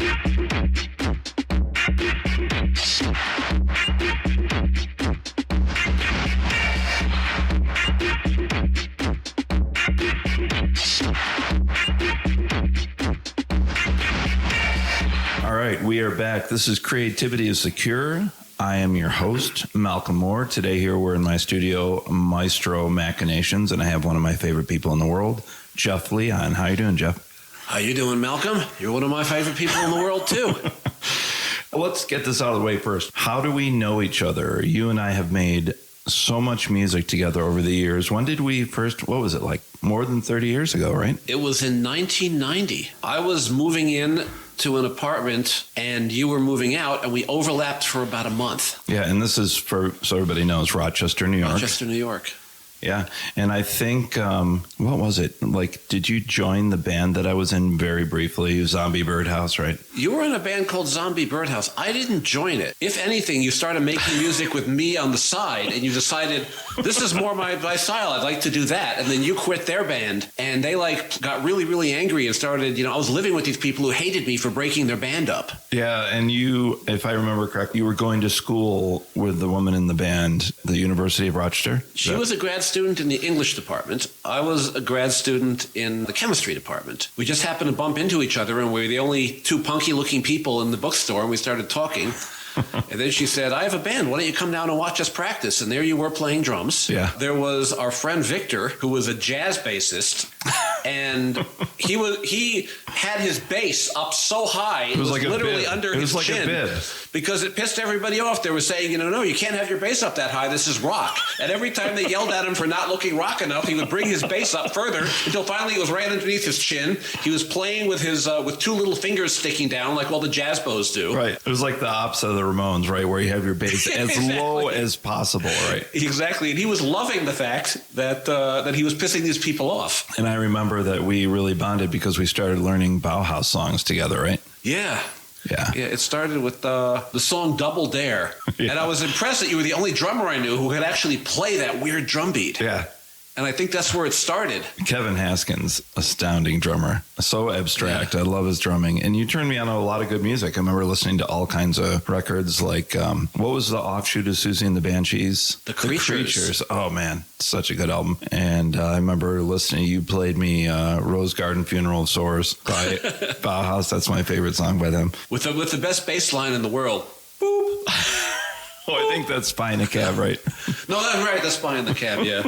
All right, we are back. This is Creativity is Secure. I am your host, Malcolm Moore. Today here we're in my studio, Maestro Machinations, and I have one of my favorite people in the world, Jeff Leon. How you doing, Jeff? How you doing, Malcolm? You're one of my favorite people in the world, too. Let's get this out of the way first. How do we know each other? You and I have made so much music together over the years. When did we first, what was it, like more than 30 years ago, right? It was in 1990. I was moving in to an apartment and you were moving out, and we overlapped for about a month. Yeah, and this is, for so everybody knows, Rochester, New York. Rochester, New York. Yeah, and I think, what was it? Like, did you join the band that I was in very briefly, Zombie Birdhouse, right? You were in a band called Zombie Birdhouse. I didn't join it. If anything, you started making music with me on the side, and you decided, this is more my style, I'd like to do that. And then you quit their band, and they got really, really angry and started, I was living with these people who hated me for breaking their band up. Yeah, and you, if I remember correctly, you were going to school with the woman in the band, the University of Rochester? She was a grad student in the English department. I was a grad student in the chemistry department. We just happened to bump into each other, and we were the only two punky looking people in the bookstore, and we started talking. And then she said, I have a band. Why don't you come down and watch us practice? And there you were playing drums. Yeah. There was our friend Victor, who was a jazz bassist. And he had his bass up so high, it was like literally under his chin. Because it pissed everybody off. They were saying, no, you can't have your bass up that high. This is rock. And every time they yelled at him for not looking rock enough, he would bring his bass up further until finally it was right underneath his chin. He was playing with his with two little fingers sticking down like all the jazz bows do. Right. It was like the opposite of the Ramones, right, where you have your bass as exactly. Low as possible, right? Exactly. And he was loving the fact that he was pissing these people off. And I remember that we really bonded because we started learning Bauhaus songs together, right? Yeah. Yeah. Yeah, it started with the song Double Dare. Yeah. And I was impressed that you were the only drummer I knew who could actually play that weird drum beat. Yeah. And I think that's where it started. Kevin Haskins, astounding drummer. So abstract. Yeah. I love his drumming. And you turned me on to a lot of good music. I remember listening to all kinds of records like, what was the offshoot of Susie and the Banshees? The Creatures. Oh, man. Such a good album. And I remember listening. You played me Rose Garden Funeral of Sores by Bauhaus. That's my favorite song by them. With the best bass line in the world. Boop. Oh, I think that's Spy in the Cab, right? No, that's right. That's Spy in the Cab, yeah.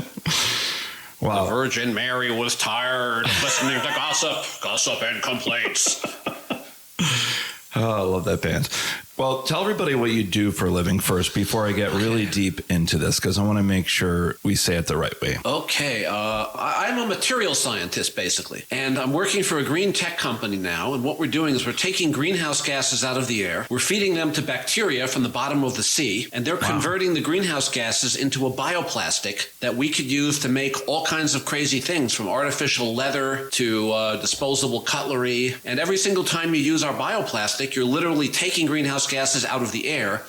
Wow. The Virgin Mary was tired of listening to gossip and complaints. Oh, I love that band. Well, tell everybody what you do for a living first before I get really deep into this, because I want to make sure we say it the right way. Okay. I'm a material scientist, basically, and I'm working for a green tech company now, and what we're doing is we're taking greenhouse gases out of the air, we're feeding them to bacteria from the bottom of the sea, and they're converting the greenhouse gases into a bioplastic that we could use to make all kinds of crazy things, from artificial leather to disposable cutlery. And every single time you use our bioplastic, you're literally taking greenhouse gases out of the air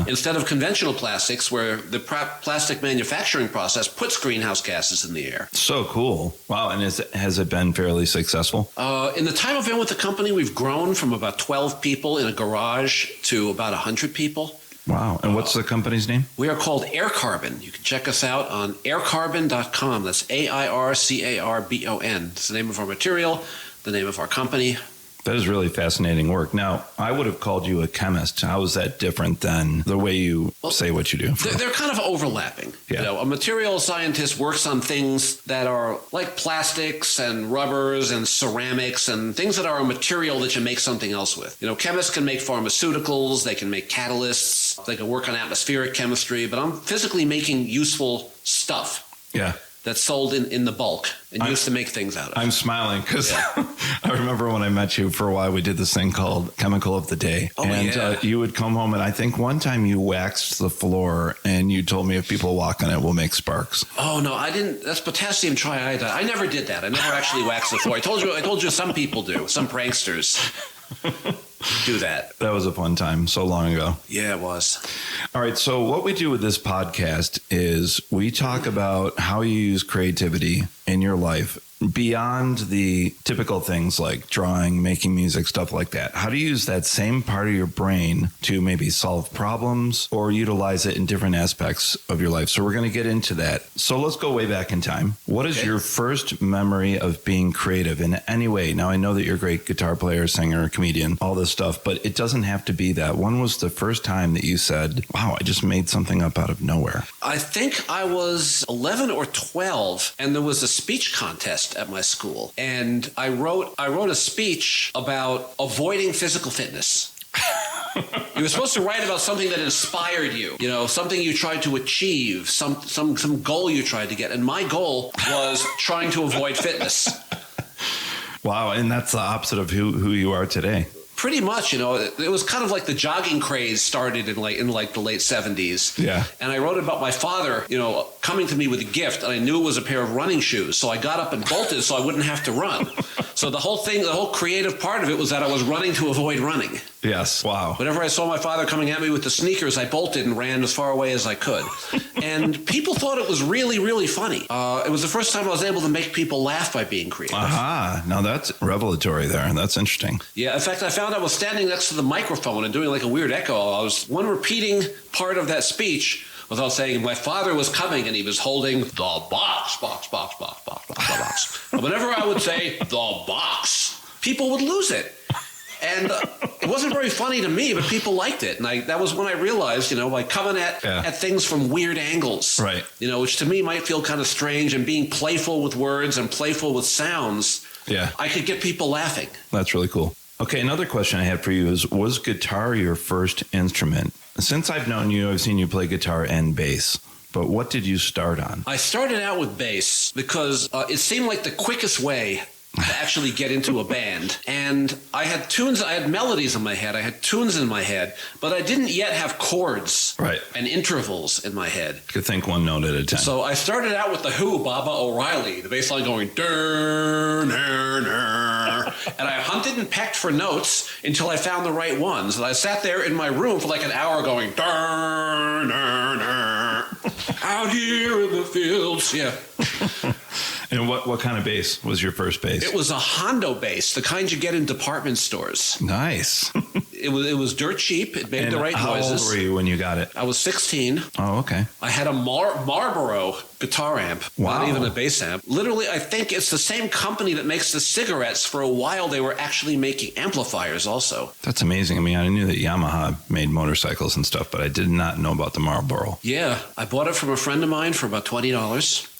instead of conventional plastics where the plastic manufacturing process puts greenhouse gases in the air. So cool. Wow. And has it been fairly successful? In the time I've been with the company, we've grown from about 12 people in a garage to about 100 people. Wow. And what's the company's name? We are called Air Carbon. You can check us out on aircarbon.com. That's AIRCARBON. It's the name of our material, the name of our company. That is really fascinating work. Now, I would have called you a chemist. How is that different than the way you say what you do? They're kind of overlapping. Yeah. A material scientist works on things that are like plastics and rubbers and ceramics and things that are a material that you make something else with. Chemists can make pharmaceuticals, they can make catalysts, they can work on atmospheric chemistry, but I'm physically making useful stuff. Yeah. That's sold in the bulk and used to make things out of. I'm smiling because I remember when I met you for a while, we did this thing called Chemical of the Day. Oh, and you would come home, and I think one time you waxed the floor and you told me if people walk on it, we'll make sparks. Oh, no, I didn't. That's potassium triiodide. I never did that. I never actually waxed the floor. I told you some people do. Some pranksters do that. That was a fun time so long ago. Yeah, it was. All right. So what we do with this podcast is we talk about how you use creativity in your life, beyond the typical things like drawing, making music, stuff like that, how do you use that same part of your brain to maybe solve problems or utilize it in different aspects of your life? So we're going to get into that. So let's go way back in time. What is your first memory of being creative in any way? Now, I know that you're a great guitar player, singer, comedian, all this stuff, but it doesn't have to be that. When was the first time that you said, wow, I just made something up out of nowhere? I think I was 11 or 12, and there was a speech contest at my school. And I wrote a speech about avoiding physical fitness. You were supposed to write about something that inspired you, something you tried to achieve, some goal you tried to get. And my goal was trying to avoid fitness. Wow, and that's the opposite of who you are today. Pretty much, it was kind of like the jogging craze started in the late 70s. Yeah. And I wrote about my father, coming to me with a gift, and I knew it was a pair of running shoes. So I got up and bolted so I wouldn't have to run. So the whole creative part of it was that I was running to avoid running. Yes. Wow. Whenever I saw my father coming at me with the sneakers, I bolted and ran as far away as I could. And people thought it was really, really funny. It was the first time I was able to make people laugh by being creative. Aha. Now that's revelatory there. That's interesting. Yeah. In fact, I found I was standing next to the microphone and doing like a weird echo. I was repeating part of that speech without saying my father was coming and he was holding the box. And whenever I would say the box, people would lose it. And it wasn't very funny to me, but people liked it. And that was when I realized, by coming at things from weird angles, right? Which to me might feel kind of strange, and being playful with words and playful with sounds, I could get people laughing. That's really cool. Okay, another question I had for you is, was guitar your first instrument? Since I've known you, I've seen you play guitar and bass. But what did you start on? I started out with bass because it seemed like the quickest way to actually get into a band. And I had tunes, I had melodies in my head, I had tunes in my head, but I didn't yet have chords and intervals in my head. You could think one note at a time. So I started out with the Who, Baba O'Reilly, the bass line going, dur, dur, dur. And I hunted and pecked for notes until I found the right ones. And I sat there in my room for like an hour going, dur, dur, dur. Out here in the fields. Yeah. And what kind of bass was your first bass? It was a Hondo bass, the kind you get in department stores. Nice. It was dirt cheap. It made the right noises. How old were you when you got it? I was 16. Oh, okay. I had a Marlboro guitar amp, not even a bass amp. Literally, I think it's the same company that makes the cigarettes. For a while, they were actually making amplifiers also. That's amazing. I mean, I knew that Yamaha made motorcycles and stuff, but I did not know about the Marlboro. Yeah, I bought it from a friend of mine for about $20.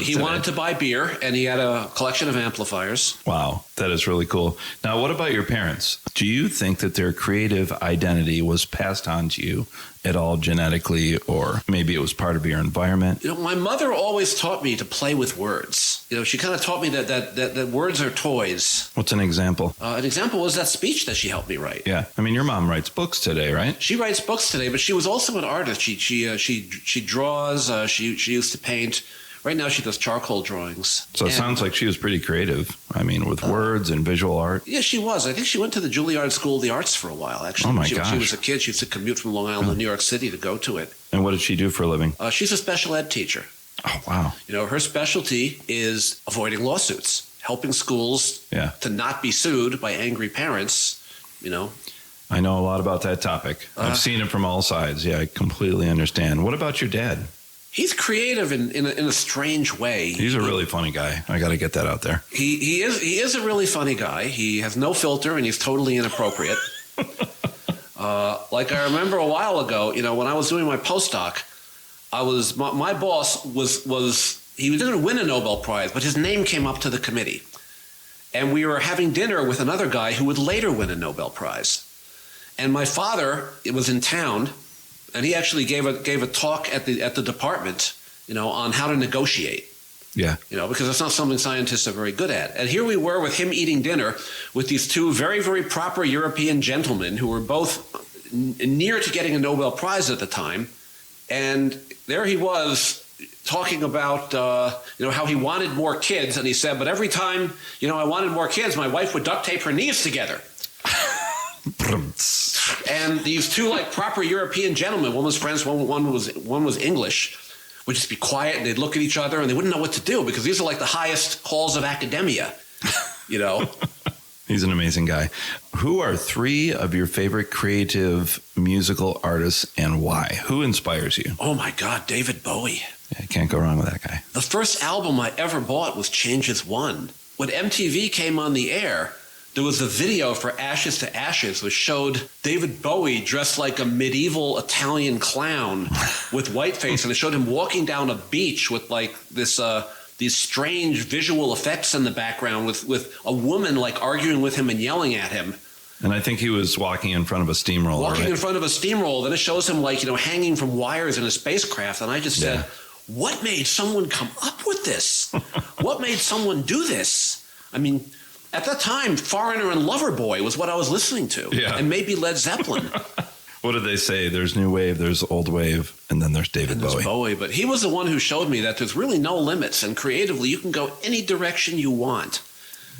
He wanted to buy beer, and he had a collection of amplifiers. Wow, that is really cool. Now, what about your parents? Do you think that their creative identity was passed on to you at all genetically, or maybe it was part of your environment? My mother always taught me to play with words. She kind of taught me that words are toys. What's an example? An example was that speech that she helped me write. Yeah, I mean, your mom writes books today, right? She writes books today, but she was also an artist. She draws. She used to paint. Right now, she does charcoal drawings. So it sounds like she was pretty creative. I mean, with words and visual art. Yeah, she was. I think she went to the Juilliard School of the Arts for a while, actually. Oh, my gosh. She was a kid. She used to commute from Long Island to New York City to go to it. And what did she do for a living? She's a special ed teacher. Oh, wow. Her specialty is avoiding lawsuits, helping schools to not be sued by angry parents, I know a lot about that topic. I've seen it from all sides. Yeah, I completely understand. What about your dad? He's creative in a strange way. He's a really funny guy. I got to get that out there. He is a really funny guy. He has no filter, and he's totally inappropriate. Like I remember a while ago, when I was doing my postdoc, my boss he didn't win a Nobel Prize, but his name came up to the committee, and we were having dinner with another guy who would later win a Nobel Prize, and my father was in town. And he actually gave a talk at the department, on how to negotiate. Yeah. Because it's not something scientists are very good at. And here we were with him eating dinner with these two very, very proper European gentlemen who were both near to getting a Nobel Prize at the time. And there he was talking about, how he wanted more kids. And he said, but every time, I wanted more kids, my wife would duct tape her knees together. And these two proper European gentlemen, one was French, one was English, would just be quiet and they'd look at each other and they wouldn't know what to do because these are like the highest halls of academia, you know. He's an amazing guy. Who are 3 of your favorite creative musical artists and why? Who inspires you? Oh my God, David Bowie. Yeah, can't go wrong with that guy. The first album I ever bought was Changes One. When MTV came on the air, there was a video for Ashes to Ashes which showed David Bowie dressed like a medieval Italian clown with whiteface, and it showed him walking down a beach with like this these strange visual effects in the background with a woman like arguing with him and yelling at him. And I think he was walking in front of a steamroller. Walking right? in front of a steamroller. Then it shows him like, hanging from wires in a spacecraft. And I just said, what made someone come up with this? What made someone do this? I mean, at that time, Foreigner and Loverboy was what I was listening to. Yeah. And maybe Led Zeppelin. What did they say? There's new wave, there's old wave, and then there's David Bowie. But he was the one who showed me that there's really no limits. And creatively, you can go any direction you want.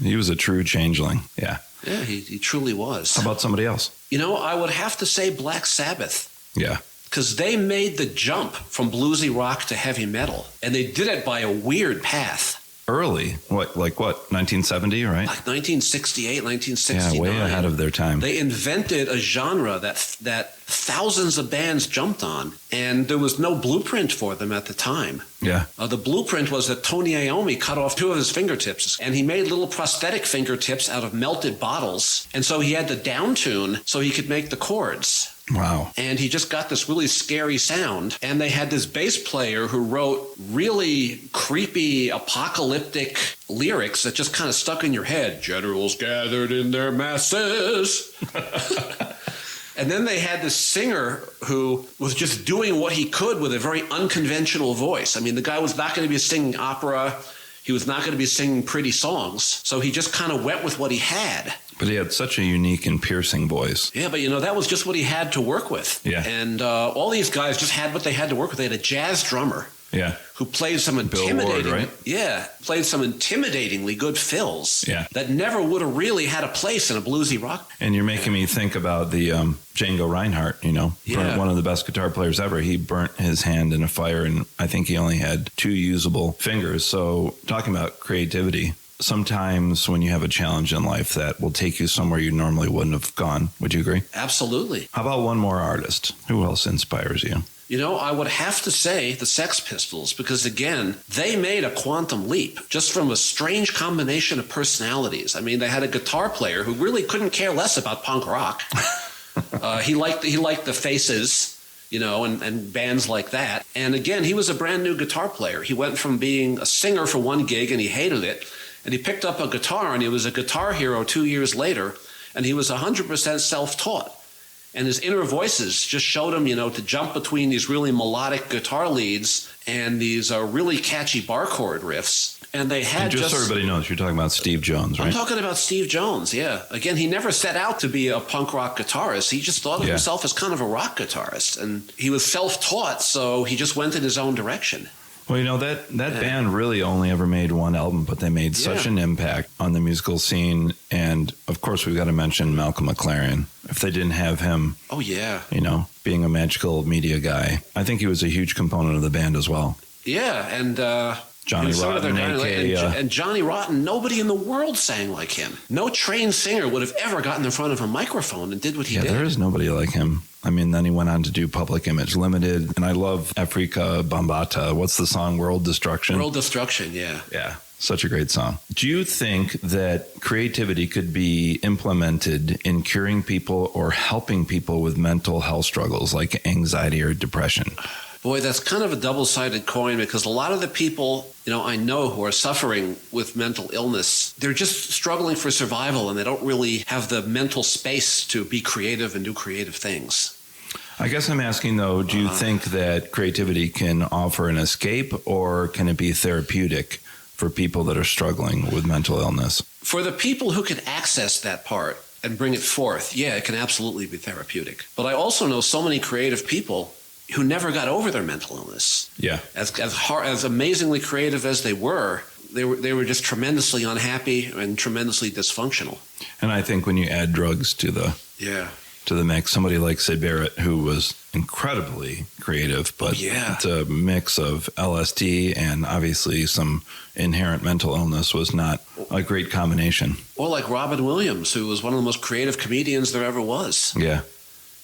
He was a true changeling. Yeah. Yeah, he truly was. How about somebody else? I would have to say Black Sabbath. Yeah. Because they made the jump from bluesy rock to heavy metal. And they did it by a weird path. Early? What, 1970, right? Like 1968, 1969. Yeah, way ahead of their time. They invented a genre that thousands of bands jumped on, and there was no blueprint for them at the time. Yeah. The blueprint was that Tony Iommi cut off 2 of his fingertips, and he made little prosthetic fingertips out of melted bottles, and so he had to downtune so he could make the chords. Wow. And he just got this really scary sound. And they had this bass player who wrote really creepy, apocalyptic lyrics that just kind of stuck in your head. Generals gathered in their masses. And then they had this singer who was just doing what he could with a very unconventional voice. I mean, the guy was not going to be singing opera. He was not going to be singing pretty songs. So he just kind of went with what he had. But he had such a unique and piercing voice. Yeah, but that was just what he had to work with. Yeah. And all these guys just had what they had to work with. They had a jazz drummer. Yeah. Who played some intimidating, Ward, right? Yeah, played some intimidatingly good fills. Yeah. That never would have really had a place in a bluesy rock. And you're making me think about the Django Reinhardt, Yeah. one of the best guitar players ever. He burnt his hand in a fire, and I think he only had 2 usable fingers. So talking about creativity, sometimes when you have a challenge in life that will take you somewhere you normally wouldn't have gone. Would you agree? Absolutely. How about one more artist? Who else inspires you? I would have to say the Sex Pistols, because again, they made a quantum leap just from a strange combination of personalities. I mean, they had a guitar player who really couldn't care less about punk rock. He liked the Faces, and bands like that. And again, he was a brand new guitar player. He went from being a singer for one gig and he hated it. And he picked up a guitar and he was a guitar hero 2 years later. And he was 100% self-taught. And his inner voices just showed him, to jump between these really melodic guitar leads and these really catchy bar chord riffs. And they had just so everybody knows, you're talking about Steve Jones, right? I'm talking about Steve Jones, yeah. Again, he never set out to be a punk rock guitarist. He just thought of himself as kind of a rock guitarist. And he was self-taught, so he just went in his own direction. Well, that band really only ever made one album, but they made such an impact on the musical scene. And, of course, we've got to mention Malcolm McLaren. If they didn't have him, being a magical media guy, I think he was a huge component of the band as well. Yeah, and Johnny Rotten, and Johnny Rotten, nobody in the world sang like him. No trained singer would have ever gotten in front of a microphone and did what he did. Yeah, there is nobody like him. I mean, then he went on to do Public Image Limited, and I love Afrika Bambaataa. What's the song? World Destruction? World Destruction, yeah. Yeah, such a great song. Do you think that creativity could be implemented in curing people or helping people with mental health struggles like anxiety or depression? Boy, that's kind of a double-sided coin, because a lot of the people, I know who are suffering with mental illness, they're just struggling for survival and they don't really have the mental space to be creative and do creative things. I guess I'm asking, though, do you think that creativity can offer an escape, or can it be therapeutic for people that are struggling with mental illness? For the people who can access that part and bring it forth, yeah, it can absolutely be therapeutic. But I also know so many creative people who never got over their mental illness. Yeah. As amazingly creative as they were just tremendously unhappy and tremendously dysfunctional. And I think when you add drugs to the to the mix. Somebody like Sid Barrett, who was incredibly creative, but it's a mix of LSD and obviously some inherent mental illness was not a great combination. Or like Robin Williams, who was one of the most creative comedians there ever was. Yeah.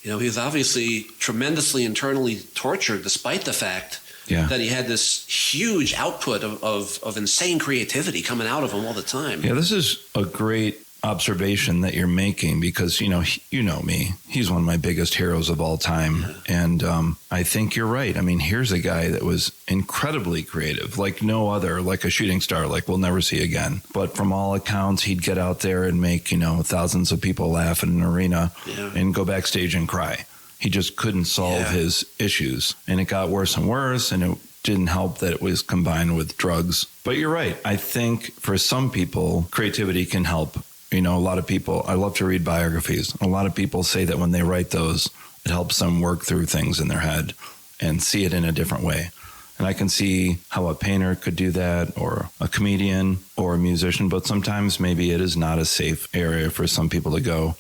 You know, he was obviously tremendously internally tortured despite the fact that he had this huge output of insane creativity coming out of him all the time. Yeah, this is a great observation that you're making because, you know me, he's one of my biggest heroes of all time. And I think you're right. I mean, here's a guy that was incredibly creative, like no other, like a shooting star, like we'll never see again. But from all accounts, he'd get out there and make, thousands of people laugh in an arena and go backstage and cry. He just couldn't solve his issues. And it got worse and worse. And it didn't help that it was combined with drugs. But you're right. I think for some people, creativity can help. A lot of people, I love to read biographies. A lot of people say that when they write those, it helps them work through things in their head and see it in a different way. And I can see how a painter could do that, or a comedian or a musician, but sometimes maybe it is not a safe area for some people to go.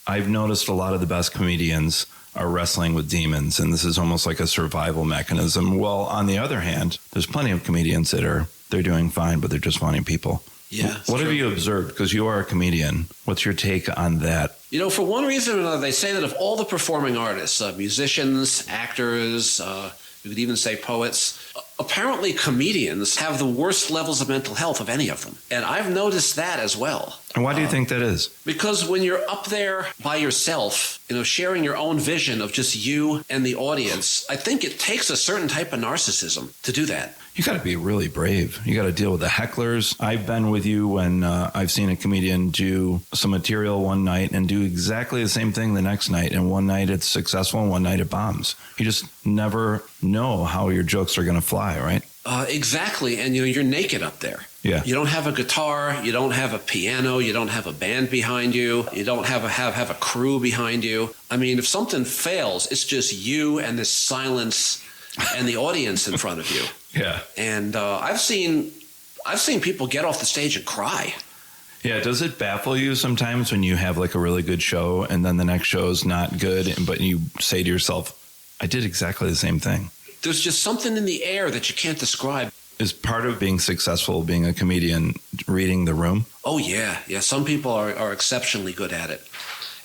I've noticed a lot of the best comedians are wrestling with demons, and this is almost like a survival mechanism. Well, on the other hand, there's plenty of comedians that they're doing fine, but they're just funny people. Yeah. What have you observed? Because you are a comedian. What's your take on that? For one reason or another, they say that of all the performing artists, musicians, actors, you could even say poets, apparently comedians have the worst levels of mental health of any of them. And I've noticed that as well. And why do you think that is? Because when you're up there by yourself, sharing your own vision of just you and the audience, I think it takes a certain type of narcissism to do that. You got to be really brave. You got to deal with the hecklers. I've been with you when I've seen a comedian do some material one night and do exactly the same thing the next night. And one night it's successful and one night it bombs. You just never know how your jokes are going to fly, right? Exactly. And you're naked up there. Yeah. You don't have a guitar. You don't have a piano. You don't have a band behind you. You don't have a crew behind you. I mean, if something fails, it's just you and this silence and the audience in front of you. Yeah. And I've seen people get off the stage and cry. Yeah. Does it baffle you sometimes when you have like a really good show and then the next show is not good, but you say to yourself, I did exactly the same thing? There's just something in the air that you can't describe. Is part of being successful, being a comedian, reading the room? Oh, yeah. Yeah. Some people are exceptionally good at it.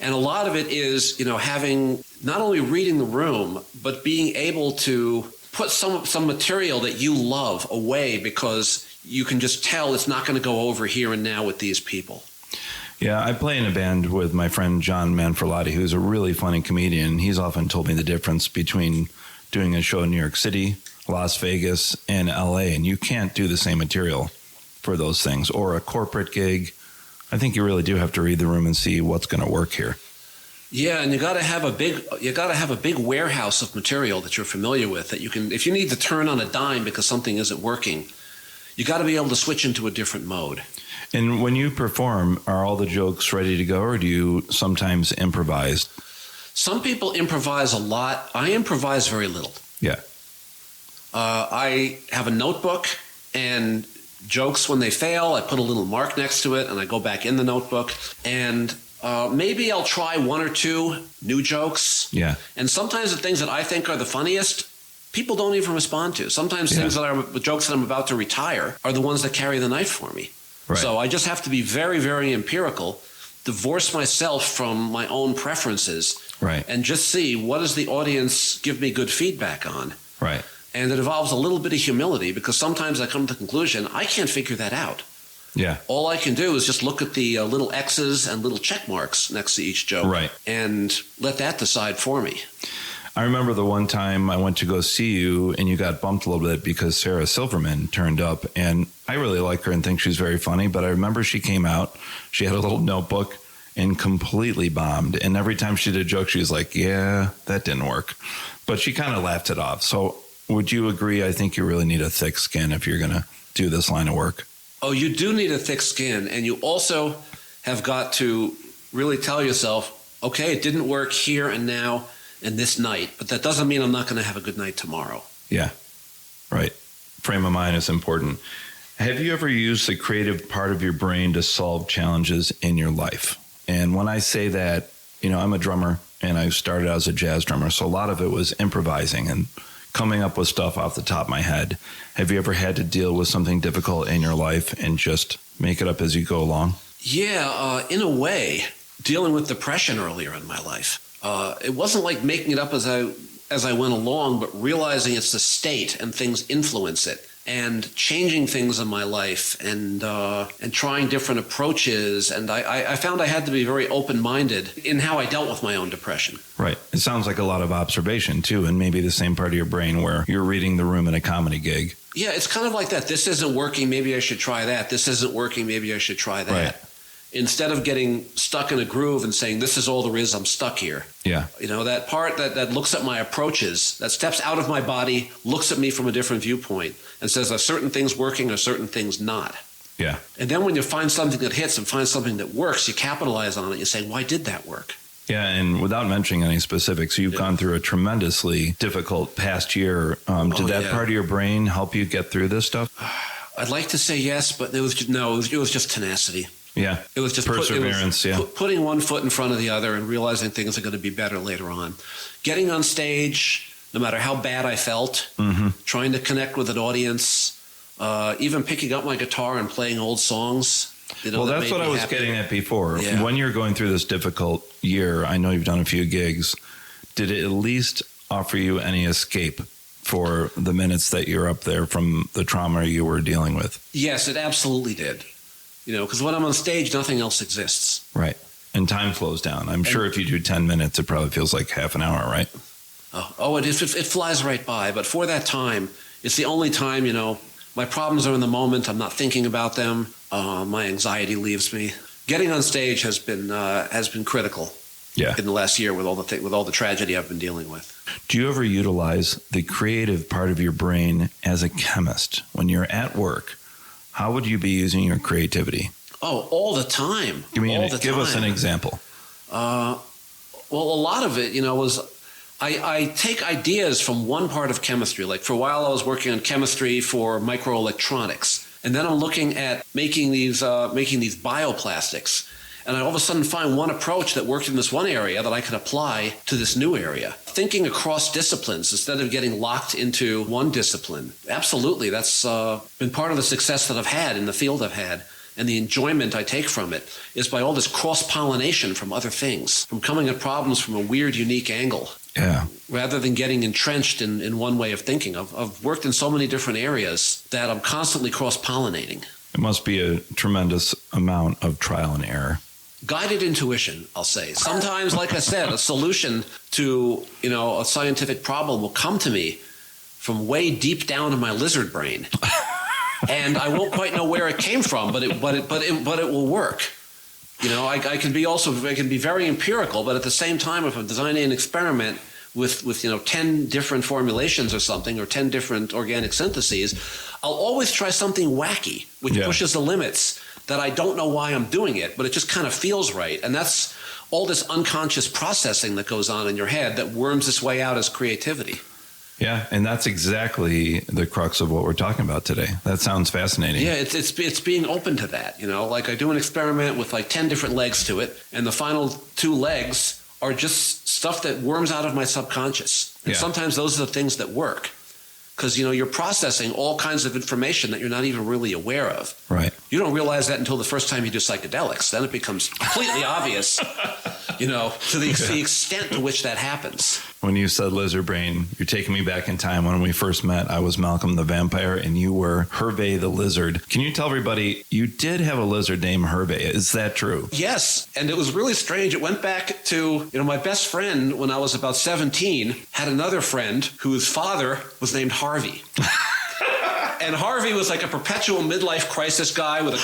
And a lot of it is, having not only reading the room, but being able to put some material that you love away because you can just tell it's not going to go over here and now with these people. Yeah, I play in a band with my friend John Manfrolotti, who's a really funny comedian. He's often told me the difference between doing a show in New York City, Las Vegas, and LA, and you can't do the same material for those things. Or a corporate gig. I think you really do have to read the room and see what's going to work here. Yeah, and you got to have a big warehouse of material that you're familiar with that you can, if you need to turn on a dime because something isn't working, you got to be able to switch into a different mode. And when you perform, are all the jokes ready to go, or do you sometimes improvise? Some people improvise a lot. I improvise very little. Yeah. I have a notebook, and jokes, when they fail, I put a little mark next to it, and I go back in the notebook, and maybe I'll try one or two new jokes. Yeah. And sometimes the things that I think are the funniest, people don't even respond to. Sometimes things that are jokes that I'm about to retire are the ones that carry the knife for me. Right. So I just have to be very, very empirical, divorce myself from my own preferences, right, and just see what does the audience give me good feedback on. Right. And it involves a little bit of humility because sometimes I come to the conclusion I can't figure that out. Yeah. All I can do is just look at the little X's and little check marks next to each joke, right, and let that decide for me. I remember the one time I went to go see you and you got bumped a little bit because Sarah Silverman turned up, and I really like her and think she's very funny, but I remember she came out, she had a little notebook and completely bombed. And every time she did a joke, she was like, yeah, that didn't work. But she kind of laughed it off. So would you agree? I think you really need a thick skin if you're going to do this line of work. Oh, you do need a thick skin. And you also have got to really tell yourself, okay, it didn't work here and now and this night, but that doesn't mean I'm not going to have a good night tomorrow. Yeah, right. Frame of mind is important. Have you ever used the creative part of your brain to solve challenges in your life? And when I say that, I'm a drummer and I started as a jazz drummer. So a lot of it was improvising and coming up with stuff off the top of my head. Have you ever had to deal with something difficult in your life and just make it up as you go along? Yeah, in a way, dealing with depression earlier in my life. It wasn't like making it up as I went along, but realizing it's the state and things influence it, and changing things in my life, and trying different approaches. And I found I had to be very open-minded in how I dealt with my own depression. Right. It sounds like a lot of observation too, and maybe the same part of your brain where you're reading the room at a comedy gig. Yeah, it's kind of like that. This isn't working, maybe I should try that. This isn't working, maybe I should try that. Right. Instead of getting stuck in a groove and saying, this is all there is, I'm stuck here. Yeah. You know, that part that looks at my approaches, that steps out of my body, looks at me from a different viewpoint, and says, are certain things working or certain things not? Yeah. And then when you find something that hits and find something that works, you capitalize on it. You say, why did that work? Yeah, and without mentioning any specifics, you've gone through a tremendously difficult past year. Did that part of your brain help you get through this stuff? I'd like to say yes, but it was just tenacity. Yeah, it was just perseverance. Putting one foot in front of the other and realizing things are going to be better later on. Getting on stage, no matter how bad I felt, trying to connect with an audience, even picking up my guitar and playing old songs. Well, that's what I was getting at before. Yeah. When you're going through this difficult year, I know you've done a few gigs. Did it at least offer you any escape for the minutes that you're up there from the trauma you were dealing with? Yes, it absolutely did. You know, because when I'm on stage, nothing else exists. Right. And time slows down. I'm sure if you do 10 minutes, it probably feels like half an hour, right? It is. It flies right by. But for that time, it's the only time, you know, my problems are in the moment. I'm not thinking about them. My anxiety leaves me. Getting on stage has been critical. Yeah. In the last year with all the tragedy I've been dealing with. Do you ever utilize the creative part of your brain as a chemist when you're at work? How would you be using your creativity? Oh, all the time. Give us an example. Well, a lot of it, you know, was I take ideas from one part of chemistry. Like for a while, I was working on chemistry for microelectronics, and then I'm looking at making these bioplastics. And I all of a sudden find one approach that worked in this one area that I could apply to this new area. Thinking across disciplines instead of getting locked into one discipline. Absolutely. That's been part of the success that I've had in the field I've had. And the enjoyment I take from it is by all this cross-pollination from other things, from coming at problems from a weird, unique angle. Yeah. Rather than getting entrenched in one way of thinking. I've worked in so many different areas that I'm constantly cross-pollinating. It must be a tremendous amount of trial and error. Guided intuition, I'll say. Sometimes, like I said, a solution to, you know, a scientific problem will come to me from way deep down in my lizard brain, and I won't quite know where it came from, but it will work. You know, I can be very empirical, but at the same time, if I'm designing an experiment with 10 different formulations or something, or 10 different organic syntheses, I'll always try something wacky, which pushes the limits. That I don't know why I'm doing it, but it just kind of feels right. And that's all this unconscious processing that goes on in your head that worms its way out as creativity. Yeah, and that's exactly the crux of what we're talking about today. That sounds fascinating. Yeah, it's being open to that. You know, like I do an experiment with like 10 different legs to it, and the final 2 legs are just stuff that worms out of my subconscious. And sometimes those are the things that work. Because, you know, you're processing all kinds of information that you're not even really aware of. Right. You don't realize that until the first time you do psychedelics. Then it becomes completely obvious, you know, to the extent to which that happens. When you said lizard brain, you're taking me back in time. When we first met, I was Malcolm the vampire and you were Hjerve the lizard. Can you tell everybody, you did have a lizard named Hjerve. Is that true? Yes. And it was really strange. It went back to, you know, my best friend when I was about 17 had another friend whose father was named Harvey. And Harvey was like a perpetual midlife crisis guy with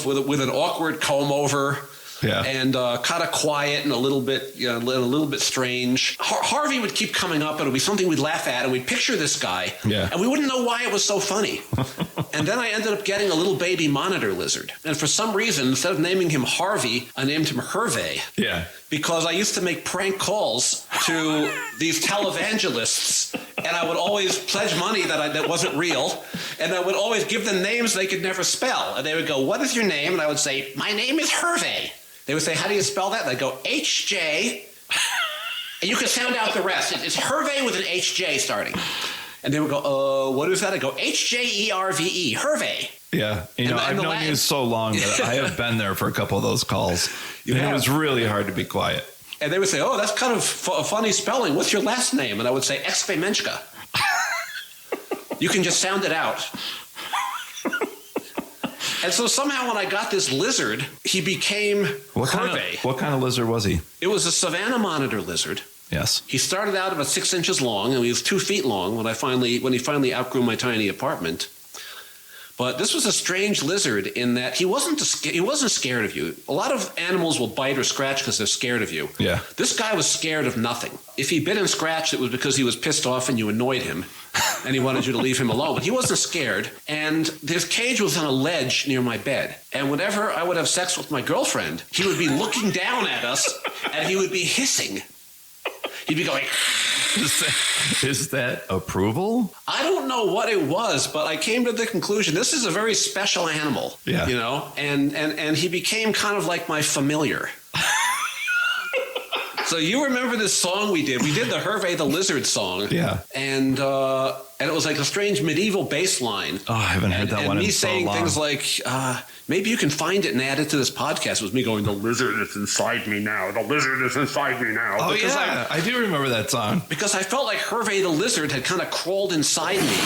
with an awkward comb over. Yeah. And kind of quiet and a little bit strange. Harvey would keep coming up, and it would be something we'd laugh at, and we'd picture this guy, and we wouldn't know why it was so funny. And then I ended up getting a little baby monitor lizard, and for some reason, instead of naming him Harvey, I named him Hjerve. Yeah. Because I used to make prank calls to these televangelists, and I would always pledge money that wasn't real, and I would always give them names they could never spell, and they would go, "What is your name?" And I would say, "My name is Hjerve." They would say, "How do you spell that?" And I'd go, H-J, And you can sound out the rest. It's Hjerve with an HJ starting. And they would go, what is that? I go, HJERVE, Hjerve. Yeah. I've known you so long that I have been there for a couple of those calls. It was really hard to be quiet. And they would say, that's kind of a funny spelling. What's your last name? And I would say, Exvemenzyck. You can just sound it out. And so somehow when I got this lizard, he became Hjerve. What kind of lizard was he? It was a savanna monitor lizard. Yes. He started out about 6 inches long, and he was 2 feet long when he finally outgrew my tiny apartment. But this was a strange lizard in that he wasn't scared of you. A lot of animals will bite or scratch because they're scared of you. Yeah. This guy was scared of nothing. If he bit and scratched, it was because he was pissed off and you annoyed him, and he wanted you to leave him alone. But he wasn't scared. And his cage was on a ledge near my bed. And whenever I would have sex with my girlfriend, he would be looking down at us, and he would be hissing. He'd be going... Is that approval? I don't know what it was, but I came to the conclusion this is a very special animal. Yeah. And he became kind of like my familiar. So you remember this song we did? We did the Hjerve the Lizard song. Yeah. And it was like a strange medieval bass line. Oh, I haven't heard that one in so long. And me saying things like, maybe you can find it and add it to this podcast. It was me going, the lizard is inside me now. The lizard is inside me now. Oh, yeah. I do remember that song. Because I felt like Hjerve the lizard had kind of crawled inside me.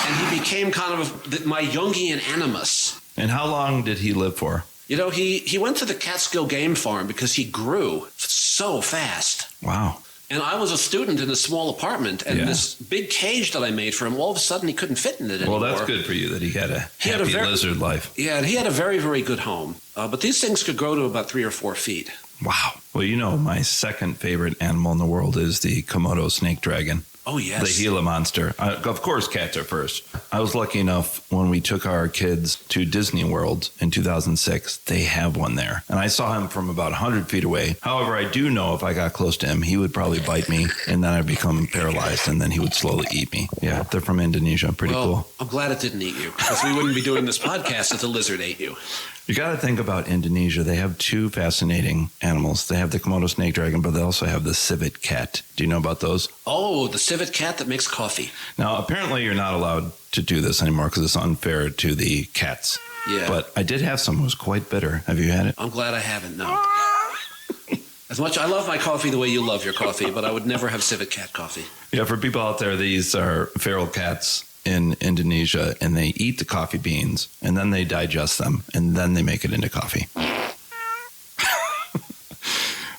And he became kind of my Jungian animus. And how long did he live for? He went to the Catskill Game Farm because he grew so fast. Wow. And I was a student in a small apartment, and this big cage that I made for him, all of a sudden he couldn't fit in it anymore. Well, that's good for you that he had a happy lizard life. Yeah, and he had a very, very good home. But these things could grow to about 3 or 4 feet. Wow. Well, my second favorite animal in the world is the Komodo snake dragon. Oh, yes. The Gila monster. Of course, cats are first. I was lucky enough when we took our kids to Disney World in 2006, they have one there. And I saw him from about 100 feet away. However, I do know if I got close to him, he would probably bite me, and then I'd become paralyzed, and then he would slowly eat me. Yeah, they're from Indonesia. Pretty cool. I'm glad it didn't eat you, because we wouldn't be doing this podcast if the lizard ate you. You got to think about Indonesia. They have 2 fascinating animals. They have the Komodo snake dragon, but they also have the civet cat. Do you know about those? Oh, the civet cat that makes coffee. Now, apparently you're not allowed to do this anymore because it's unfair to the cats. Yeah. But I did have some. It was quite bitter. Have you had it? I'm glad I haven't, no. As much I love my coffee the way you love your coffee, but I would never have civet cat coffee. Yeah, for people out there, these are feral cats in Indonesia, and they eat the coffee beans, and then they digest them, and then they make it into coffee.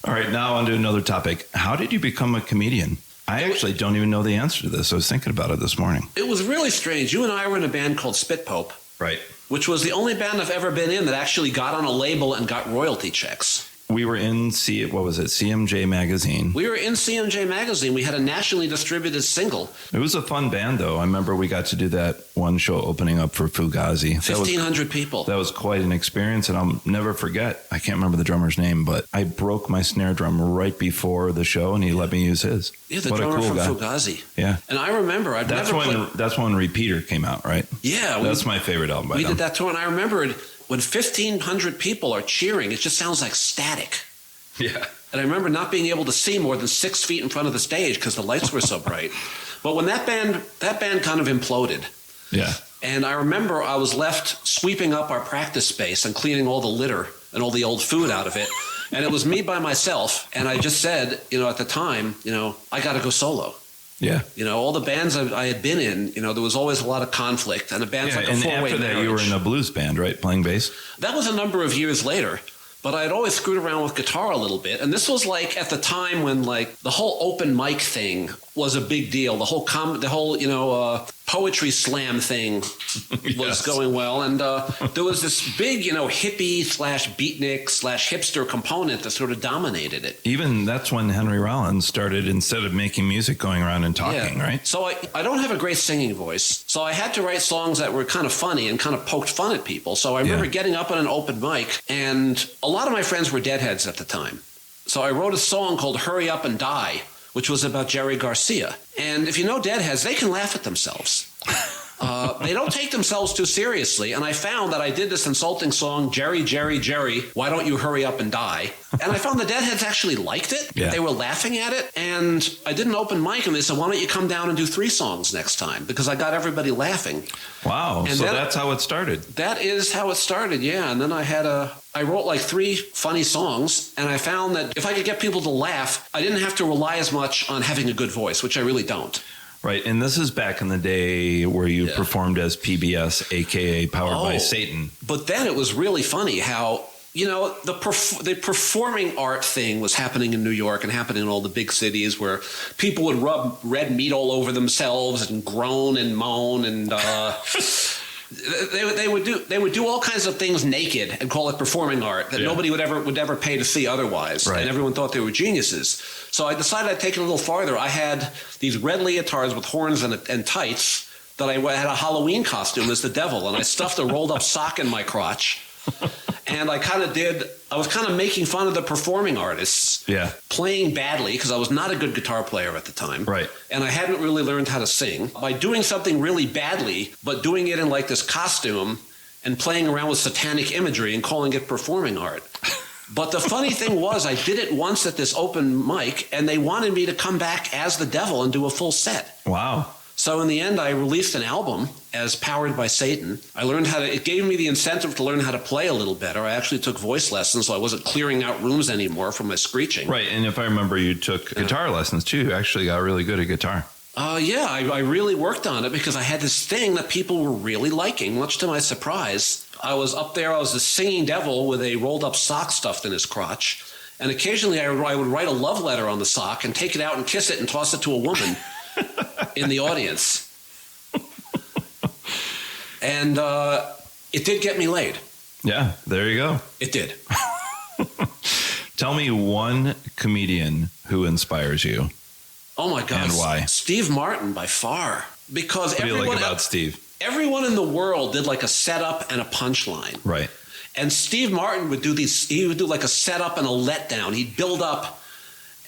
All right, now on to another topic. How did you become a comedian? I actually don't even know the answer to this. I was thinking about it this morning. It was really strange. You and I were in a band called Spit Pope. Right. Which was the only band I've ever been in that actually got on a label and got royalty checks. We were in CMJ Magazine. We were in CMJ Magazine. We had a nationally distributed single. It was a fun band, though. I remember we got to do that one show opening up for Fugazi. 1,500 people. That was quite an experience, and I'll never forget. I can't remember the drummer's name, but I broke my snare drum right before the show, and he let me use his. Yeah, the drummer from Fugazi. Yeah. And I remember, that's when Repeater came out, right? Yeah. That's my favorite album by them. We did that tour, and I remembered when 1,500 people are cheering, it just sounds like static. Yeah. And I remember not being able to see more than 6 feet in front of the stage because the lights were so bright. But when that band kind of imploded. Yeah. And I remember I was left sweeping up our practice space and cleaning all the litter and all the old food out of it. And it was me by myself. And I just said, at the time, I got to go solo. Yeah. All the bands I had been in, there was always a lot of conflict. And the band's like a four-way marriage. And after that, you were in a blues band, right? Playing bass? That was a number of years later. But I'd always screwed around with guitar a little bit. And this was like at the time when the whole open mic thing was a big deal. The whole poetry slam thing was going well. And there was this big, hippie / beatnik / hipster component that sort of dominated it. Even that's when Henry Rollins started, instead of making music, going around and talking, right? So I don't have a great singing voice. So I had to write songs that were kind of funny and kind of poked fun at people. So I remember getting up on an open mic, and a lot of my friends were deadheads at the time. So I wrote a song called Hurry Up and Die, which was about Jerry Garcia. And if you know deadheads, they can laugh at themselves. They don't take themselves too seriously. And I found that I did this insulting song, Jerry, Jerry, Jerry, why don't you hurry up and die? And I found the Deadheads actually liked it. Yeah. They were laughing at it. And I did an open mic, and they said, why don't you come down and do 3 songs next time? Because I got everybody laughing. Wow. And so that's how it started. That is how it started, yeah. And then I wrote like 3 funny songs, and I found that if I could get people to laugh, I didn't have to rely as much on having a good voice, which I really don't. Right. And this is back in the day where you performed as PBS, a.k.a. Powered by Satan. But then it was really funny how, the performing art thing was happening in New York and happening in all the big cities where people would rub red meat all over themselves and groan and moan and they would do all kinds of things naked and call it performing art that nobody would ever pay to see otherwise. Right. And everyone thought they were geniuses. So I decided I'd take it a little farther. I had these red leotards with horns and tights that I had a Halloween costume as the devil, and I stuffed a rolled up sock in my crotch. And I was kind of making fun of the performing artists playing badly because I was not a good guitar player at the time. Right. And I hadn't really learned how to sing. By doing something really badly, but doing it in like this costume and playing around with satanic imagery and calling it performing art. But the funny thing was I did it once at this open mic, and they wanted me to come back as the devil and do a full set. Wow. So in the end, I released an album as Powered by Satan. It gave me the incentive to learn how to play a little better. I actually took voice lessons, so I wasn't clearing out rooms anymore from my screeching. Right. And if I remember, you took guitar lessons too. You actually got really good at guitar. I really worked on it because I had this thing that people were really liking, much to my surprise. I was up there, I was the singing devil with a rolled up sock stuffed in his crotch. And occasionally I would write a love letter on the sock and take it out and kiss it and toss it to a woman in the audience. And it did get me laid. Yeah, there you go. It did. Tell me one comedian who inspires you. Oh my God. And why? Steve Martin by far. Because what do you like about Steve? Everyone in the world did like a setup and a punchline. Right. And Steve Martin would do like a setup and a letdown. He'd build up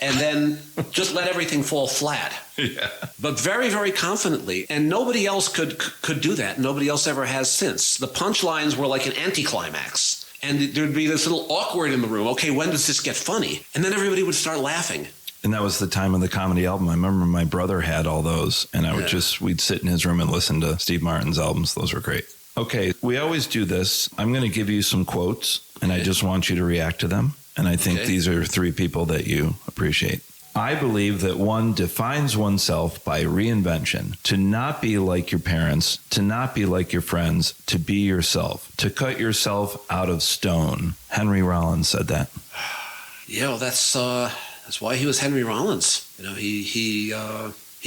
and then just let everything fall flat. Yeah. But very, very confidently. And nobody else could do that. Nobody else ever has since. The punchlines were like an anticlimax. And there'd be this little awkward in the room. Okay, when does this get funny? And then everybody would start laughing. And that was the time of the comedy album. I remember my brother had all those, and we'd sit in his room and listen to Steve Martin's albums. Those were great. Okay, we always do this. I'm going to give you some quotes, and I just want you to react to them. And I think these are 3 people that you appreciate. I believe that one defines oneself by reinvention, to not be like your parents, to not be like your friends, to be yourself, to cut yourself out of stone. Henry Rollins said that. Yeah, well, that's why he was Henry Rollins. He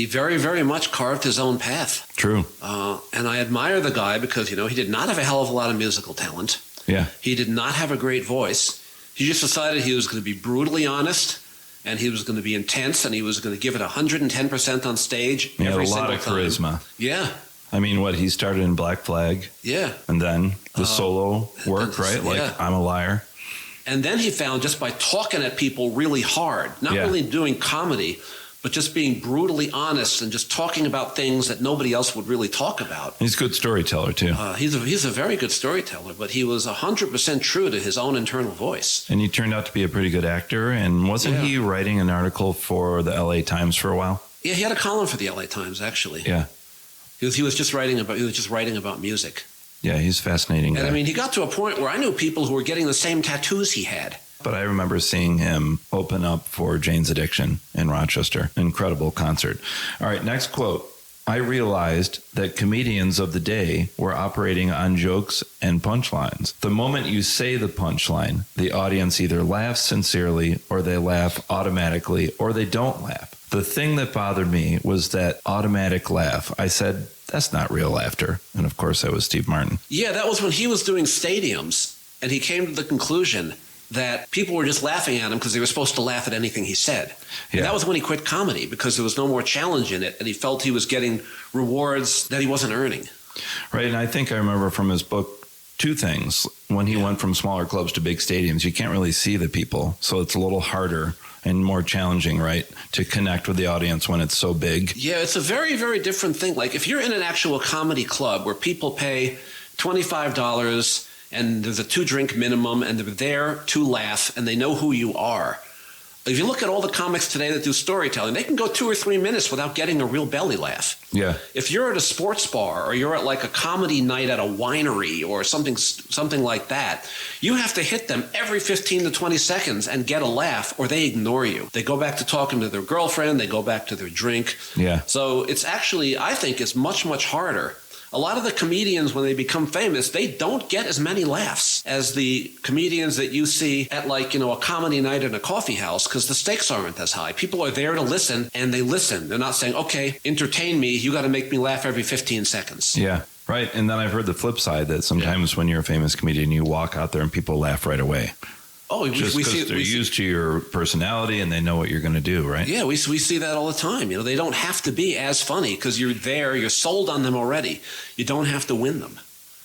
very, very much carved his own path. True. And I admire the guy because, he did not have a hell of a lot of musical talent. Yeah. He did not have a great voice. He just decided he was going to be brutally honest, and he was going to be intense, and he was going to give it 110% on stage every single time. He had a lot of charisma. Yeah. I mean, he started in Black Flag. Yeah. And then the solo work, right? Like, I'm a Liar. And then he found just by talking at people really hard, not really doing comedy, but just being brutally honest and just talking about things that nobody else would really talk about. He's a good storyteller, too. He's a very good storyteller, but he was 100% true to his own internal voice. And he turned out to be a pretty good actor. And wasn't he writing an article for the LA Times for a while? Yeah, he had a column for the LA Times, actually. Yeah. He was just writing about music. Yeah, he's fascinating guy. And I mean, he got to a point where I knew people who were getting the same tattoos he had. But I remember seeing him open up for Jane's Addiction in Rochester. Incredible concert. All right, next quote. I realized that comedians of the day were operating on jokes and punchlines. The moment you say the punchline, the audience either laughs sincerely or they laugh automatically or they don't laugh. The thing that bothered me was that automatic laugh. I said, that's not real laughter. And of course, that was Steve Martin. Yeah, that was when he was doing stadiums, and he came to the conclusion that people were just laughing at him because they were supposed to laugh at anything he said. Yeah. And that was when he quit comedy because there was no more challenge in it, and he felt he was getting rewards that he wasn't earning. Right, and I think I remember from his book, two things. When he went from smaller clubs to big stadiums, you can't really see the people. So it's a little harder and more challenging, right, to connect with the audience when it's so big. Yeah, it's a very, very different thing. Like if you're in an actual comedy club where people pay $25 and there's a 2-drink minimum and they're there to laugh and they know who you are. If you look at all the comics today that do storytelling, they can go 2 or 3 minutes without getting a real belly laugh. Yeah. If you're at a sports bar or you're at like a comedy night at a winery or something like that, you have to hit them every 15 to 20 seconds and get a laugh or they ignore you. They go back to talking to their girlfriend. They go back to their drink. Yeah. So it's actually, I think it's much, much harder. A lot of the comedians, when they become famous, they don't get as many laughs as the comedians that you see at like, a comedy night in a coffee house because the stakes aren't as high. People are there to listen and they listen. They're not saying, okay, entertain me. You got to make me laugh every 15 seconds. Yeah. Right. And then I've heard the flip side that sometimes when you're a famous comedian, you walk out there and people laugh right away. Oh, just because they're used to your personality and they know what you're going to do, right? Yeah, we see that all the time. They don't have to be as funny because you're there, you're sold on them already. You don't have to win them.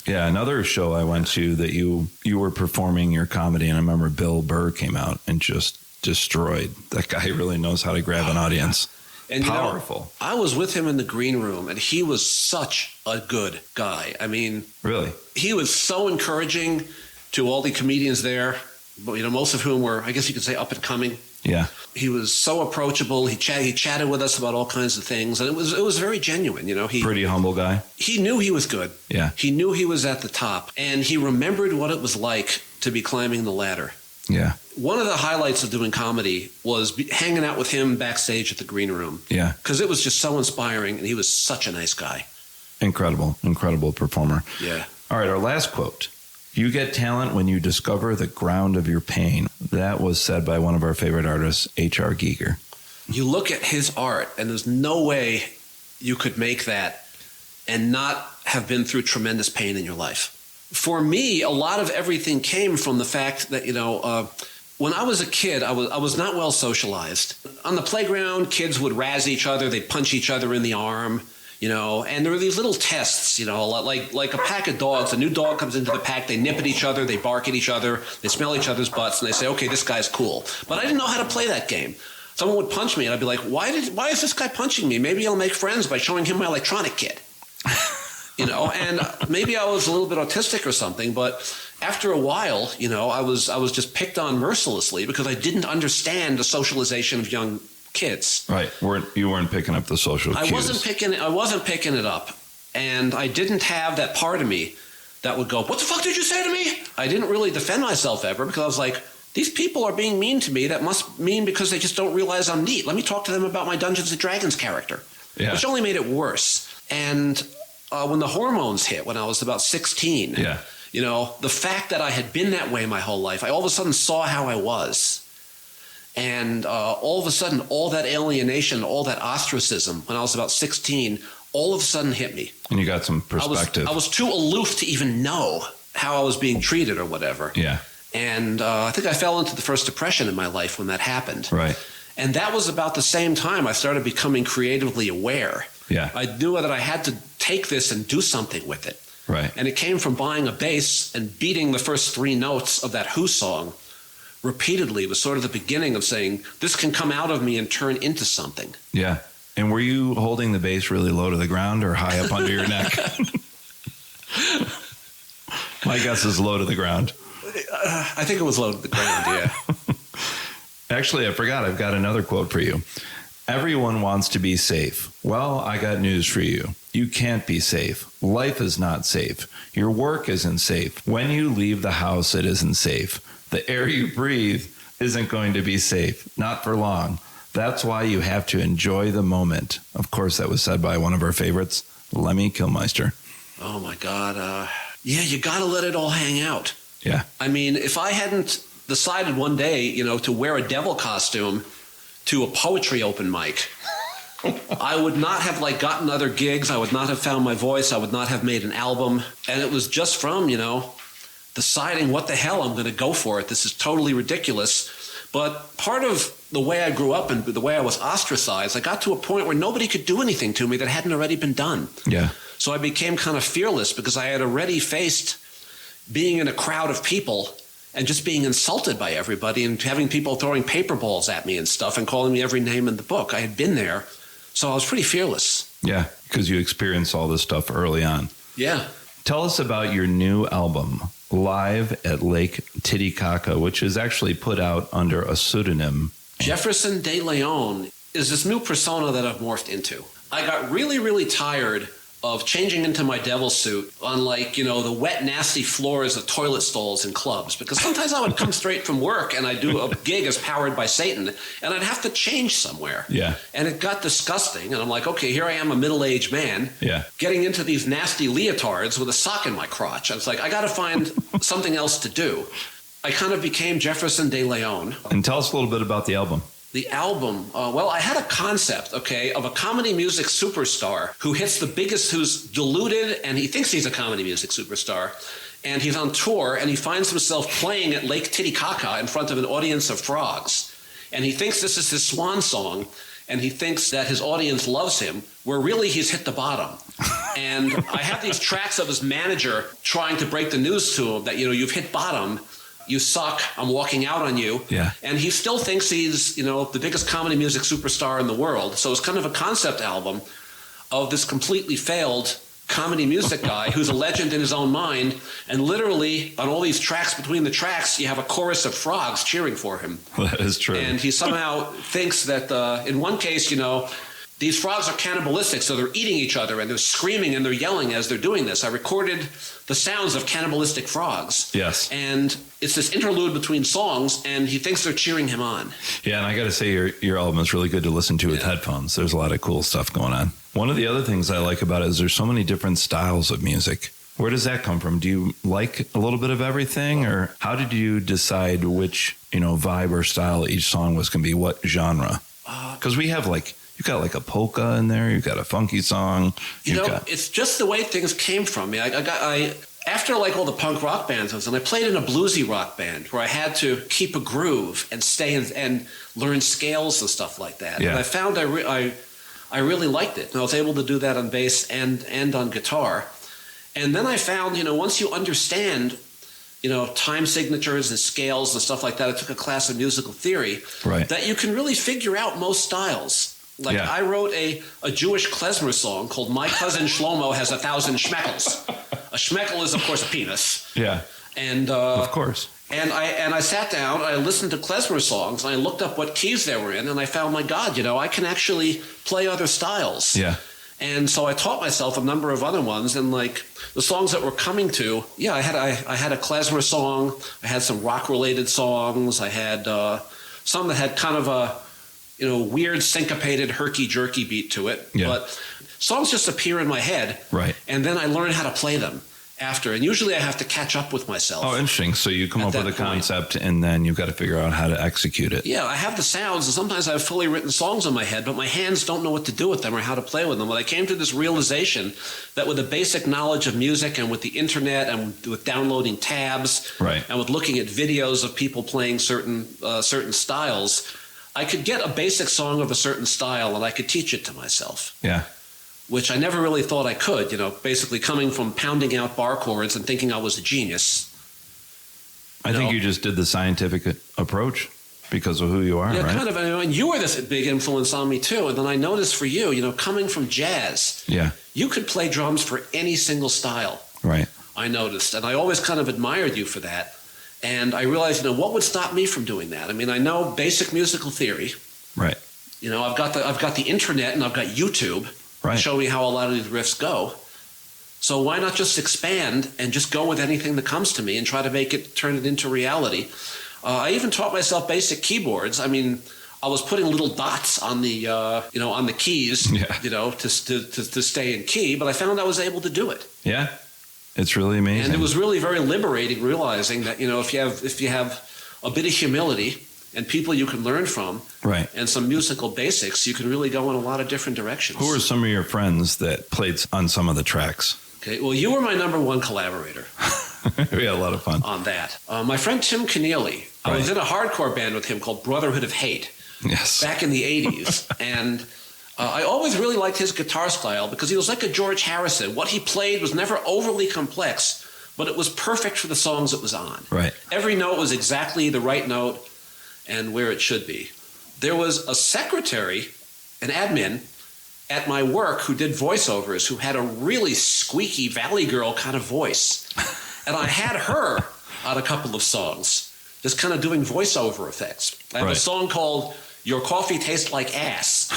Yeah, another show I went to that you were performing your comedy, and I remember Bill Burr came out and just destroyed. That guy really knows how to grab an audience. And powerful. I was with him in the green room, and he was such a good guy. I mean, really, he was so encouraging to all the comedians there. But, most of whom were, I guess you could say, up and coming. Yeah. He was so approachable. He chatted with us about all kinds of things, and it was very genuine. He pretty humble guy. He knew he was good. Yeah. He knew he was at the top, and he remembered what it was like to be climbing the ladder. Yeah. One of the highlights of doing comedy was hanging out with him backstage at the green room. Yeah. Because it was just so inspiring, and he was such a nice guy. Incredible performer. Yeah. All right, our last quote. You get talent when you discover the ground of your pain. That was said by one of our favorite artists, H.R. Giger. You look at his art, and there's no way you could make that and not have been through tremendous pain in your life. For me, a lot of everything came from the fact that, when I was a kid, I was not well socialized. On the playground, kids would razz each other. They'd punch each other in the arm. And there were these little tests, like a pack of dogs. A new dog comes into the pack, they nip at each other, they bark at each other, they smell each other's butts, and they say, okay, this guy's cool. But I didn't know how to play that game. Someone would punch me, and I'd be like, why is this guy punching me? Maybe I'll make friends by showing him my electronic kit. And maybe I was a little bit autistic or something, but after a while, I was just picked on mercilessly because I didn't understand the socialization of young kids. Right. You weren't picking up the social cues. I wasn't picking it up. And I didn't have that part of me that would go, what the fuck did you say to me? I didn't really defend myself ever because I was like, these people are being mean to me. That must mean because they just don't realize I'm neat. Let me talk to them about my Dungeons and Dragons character. Yeah. Which only made it worse. And when the hormones hit, when I was about 16, the fact that I had been that way my whole life, I all of a sudden saw how I was. And all of a sudden, all that alienation, all that ostracism when I was about 16, all of a sudden hit me. And you got some perspective. I was too aloof to even know how I was being treated or whatever. Yeah. And I think I fell into the first depression in my life when that happened. Right. And that was about the same time I started becoming creatively aware. Yeah. I knew that I had to take this and do something with it. Right. And it came from buying a bass and beating the first 3 notes of that Who song repeatedly. It was sort of the beginning of saying, this can come out of me and turn into something. Yeah. And were you holding the bass really low to the ground or high up under your neck? My guess is low to the ground. I think it was low to the ground, yeah. Actually, I forgot. I've got another quote for you. Everyone wants to be safe. Well, I got news for you. You can't be safe. Life is not safe. Your work isn't safe. When you leave the house, it isn't safe. The air you breathe isn't going to be safe. Not for long. That's why you have to enjoy the moment. Of course, that was said by one of our favorites, Lemmy Kilmister. Oh, my God. You got to let it all hang out. Yeah. I mean, if I hadn't decided one day, to wear a devil costume to a poetry open mic, I would not have gotten other gigs. I would not have found my voice. I would not have made an album. And it was just from, deciding what the hell I'm going to go for it. This is totally ridiculous. But part of the way I grew up and the way I was ostracized, I got to a point where nobody could do anything to me that hadn't already been done. Yeah. So I became kind of fearless because I had already faced, being in a crowd of people and just being insulted by everybody and having people throwing paper balls at me and stuff and calling me every name in the book. I had been there, so I was pretty fearless. Yeah, because you experienced all this stuff early on. Yeah. Tell us about your new album, Live at Lake Titicaca, which is actually put out under a pseudonym. Jefferson DeLeone is this new persona that I've morphed into. I got really, really tired of changing into my devil suit on, like, you know, the wet, nasty floors of toilet stalls in clubs. Because sometimes I would come straight from work and I'd do a gig as Powered by Satan, and I'd have to change somewhere. Yeah. And it got disgusting. And I'm like, okay, here I am, a middle-aged man, getting into these nasty leotards with a sock in my crotch. I was like, I got to find something else to do. I kind of became Jefferson DeLeone. And tell us a little bit about the album. The album, well, I had a concept, okay, of a comedy music superstar who hits the biggest, who's deluded, and he thinks he's a comedy music superstar, and he's on tour, and he finds himself playing at Lake Titicaca in front of an audience of frogs. And he thinks this is his swan song, and he thinks that his audience loves him, where really he's hit the bottom. And I have these tracks of his manager trying to break the news to him that, you know, you've hit bottom. You suck, I'm walking out on you. Yeah. And he still thinks he's, you know, the biggest comedy music superstar in the world. So it's kind of a concept album of this completely failed comedy music guy who's a legend in his own mind. And literally, on all these tracks, between the tracks, you have a chorus of frogs cheering for him. That is true. And he somehow thinks that, in one case, you know, these frogs are cannibalistic, so they're eating each other, and they're screaming and they're yelling as they're doing this. I recorded the sounds of cannibalistic frogs. Yes. And it's this interlude between songs, and he thinks they're cheering him on. Yeah, and I got to say, your album is really good to listen to with headphones. There's a lot of cool stuff going on. One of the other things I like about it is there's so many different styles of music. Where does that come from? Do you like a little bit of everything, or how did you decide which, you know, vibe or style each song was going to be? What genre? Because we have like, you've got like a polka in there. You've got a funky song. It's just the way things came from me. I after like all the punk rock bands I was in, I played in a bluesy rock band where I had to keep a groove and stay and learn scales and stuff like that. Yeah. And I found I really liked it. And I was able to do that on bass and on guitar. And then I found, you know, once you understand, you know, time signatures and scales and stuff like that, I took a class of musical theory, that you can really figure out most styles. Like I wrote a Jewish klezmer song called My Cousin Shlomo Has 1,000 Schmeckles. A schmeckel is, of course, a penis. Yeah. And of course. And I sat down, I listened to klezmer songs, and I looked up what keys they were in, and I found, my God, you know, I can actually play other styles. Yeah. And so I taught myself a number of other ones, and like the songs that were coming to, I had a klezmer song, I had some rock-related songs, I had some that had kind of a, you know, weird syncopated herky-jerky beat to it. Yeah. But songs just appear in my head. Right. And then I learn how to play them after. And usually I have to catch up with myself. Oh, interesting. So you come up with a concept and then you've got to figure out how to execute it. Yeah, I have the sounds, and sometimes I have fully written songs in my head, but my hands don't know what to do with them or how to play with them. But I came to this realization that with a basic knowledge of music and with the internet and with downloading tabs and with looking at videos of people playing certain styles, I could get a basic song of a certain style and I could teach it to myself. Yeah. Which I never really thought I could, you know, basically coming from pounding out bar chords and thinking I was a genius. I think you just did the scientific approach because of who you are, right? Kind of. And you were this big influence on me too. And then I noticed for you, you know, coming from jazz, you could play drums for any single style. Right. I noticed. And I always kind of admired you for that. And I realized, you know, what would stop me from doing that? I mean, I know basic musical theory. Right. You know, I've got the internet and I've got YouTube to show me how a lot of these riffs go. So why not just expand and just go with anything that comes to me and try to turn it into reality? I even taught myself basic keyboards. I mean, I was putting little dots on the on the keys, you know, to stay in key. But I found I was able to do it. Yeah. It's really amazing. And it was really very liberating realizing that, you know, if you have a bit of humility and people you can learn from and some musical basics, you can really go in a lot of different directions. Who are some of your friends that played on some of the tracks? Okay, well, you were my number one collaborator. We had a lot of fun. On that. My friend Tim Keneally, I was in a hardcore band with him called Brotherhood of Hate. Yes. Back in the 80s. And I always really liked his guitar style because he was like a George Harrison. What he played was never overly complex, but it was perfect for the songs it was on. Right. Every note was exactly the right note and where it should be. There was a secretary, an admin, at my work who did voiceovers who had a really squeaky Valley Girl kind of voice. And I had her on a couple of songs, just kind of doing voiceover effects. I have a song called Your Coffee Tastes Like Ass.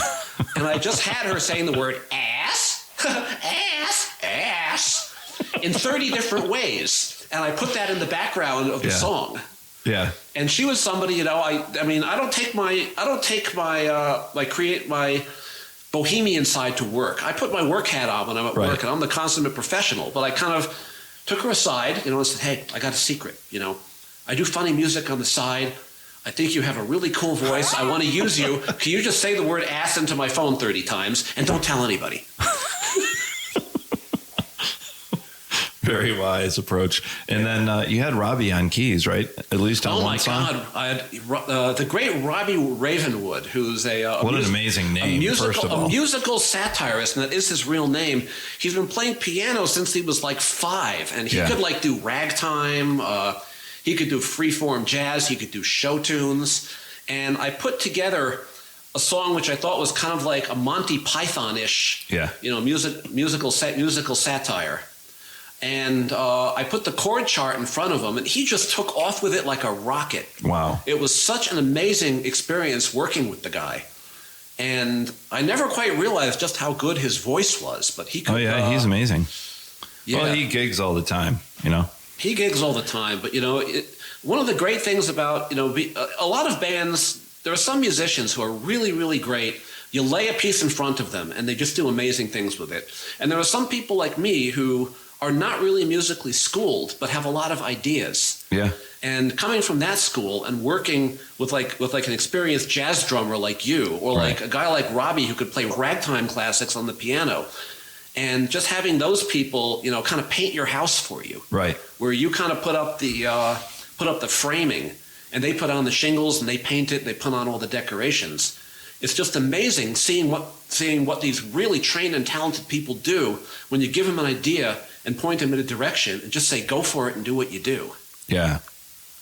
And I just had her saying the word ass, ass, ass, in 30 different ways. And I put that in the background of the song. Yeah. And she was somebody, you know, I don't take my bohemian side to work. I put my work hat on when I'm at work, and I'm the consummate professional. But I kind of took her aside, you know, and said, hey, I got a secret, you know. I do funny music on the side. I think you have a really cool voice. I want to use you. Can you just say the word ass into my phone 30 times and don't tell anybody? Very wise approach. And then you had Robbie on keys, right? At least on one song? Oh, my God. I had the great Robbie Ravenwood, who's an amazing name, first of all. A musical satirist, and that is his real name. He's been playing piano since he was like 5, and he could like do ragtime. He could do freeform jazz. He could do show tunes. And I put together a song which I thought was kind of like a Monty Python-ish, you know, musical satire. And I put the chord chart in front of him, and he just took off with it like a rocket. Wow. It was such an amazing experience working with the guy. And I never quite realized just how good his voice was, but he could... Oh, yeah, he's amazing. Yeah. Well, he gigs all the time, you know. He gigs all the time, but, you know, one of the great things about, you know, a lot of bands, there are some musicians who are really, really great. You lay a piece in front of them, and they just do amazing things with it. And there are some people like me who are not really musically schooled, but have a lot of ideas. Yeah. And coming from that school and working with like an experienced jazz drummer like you, or like a guy like Robbie who could play ragtime classics on the piano, and just having those people, you know, kind of paint your house for you. Right. Where you kind of put up the framing, and they put on the shingles, and they paint it, and they put on all the decorations. It's just amazing seeing what these really trained and talented people do when you give them an idea and point them in a direction and just say, go for it and do what you do. Yeah,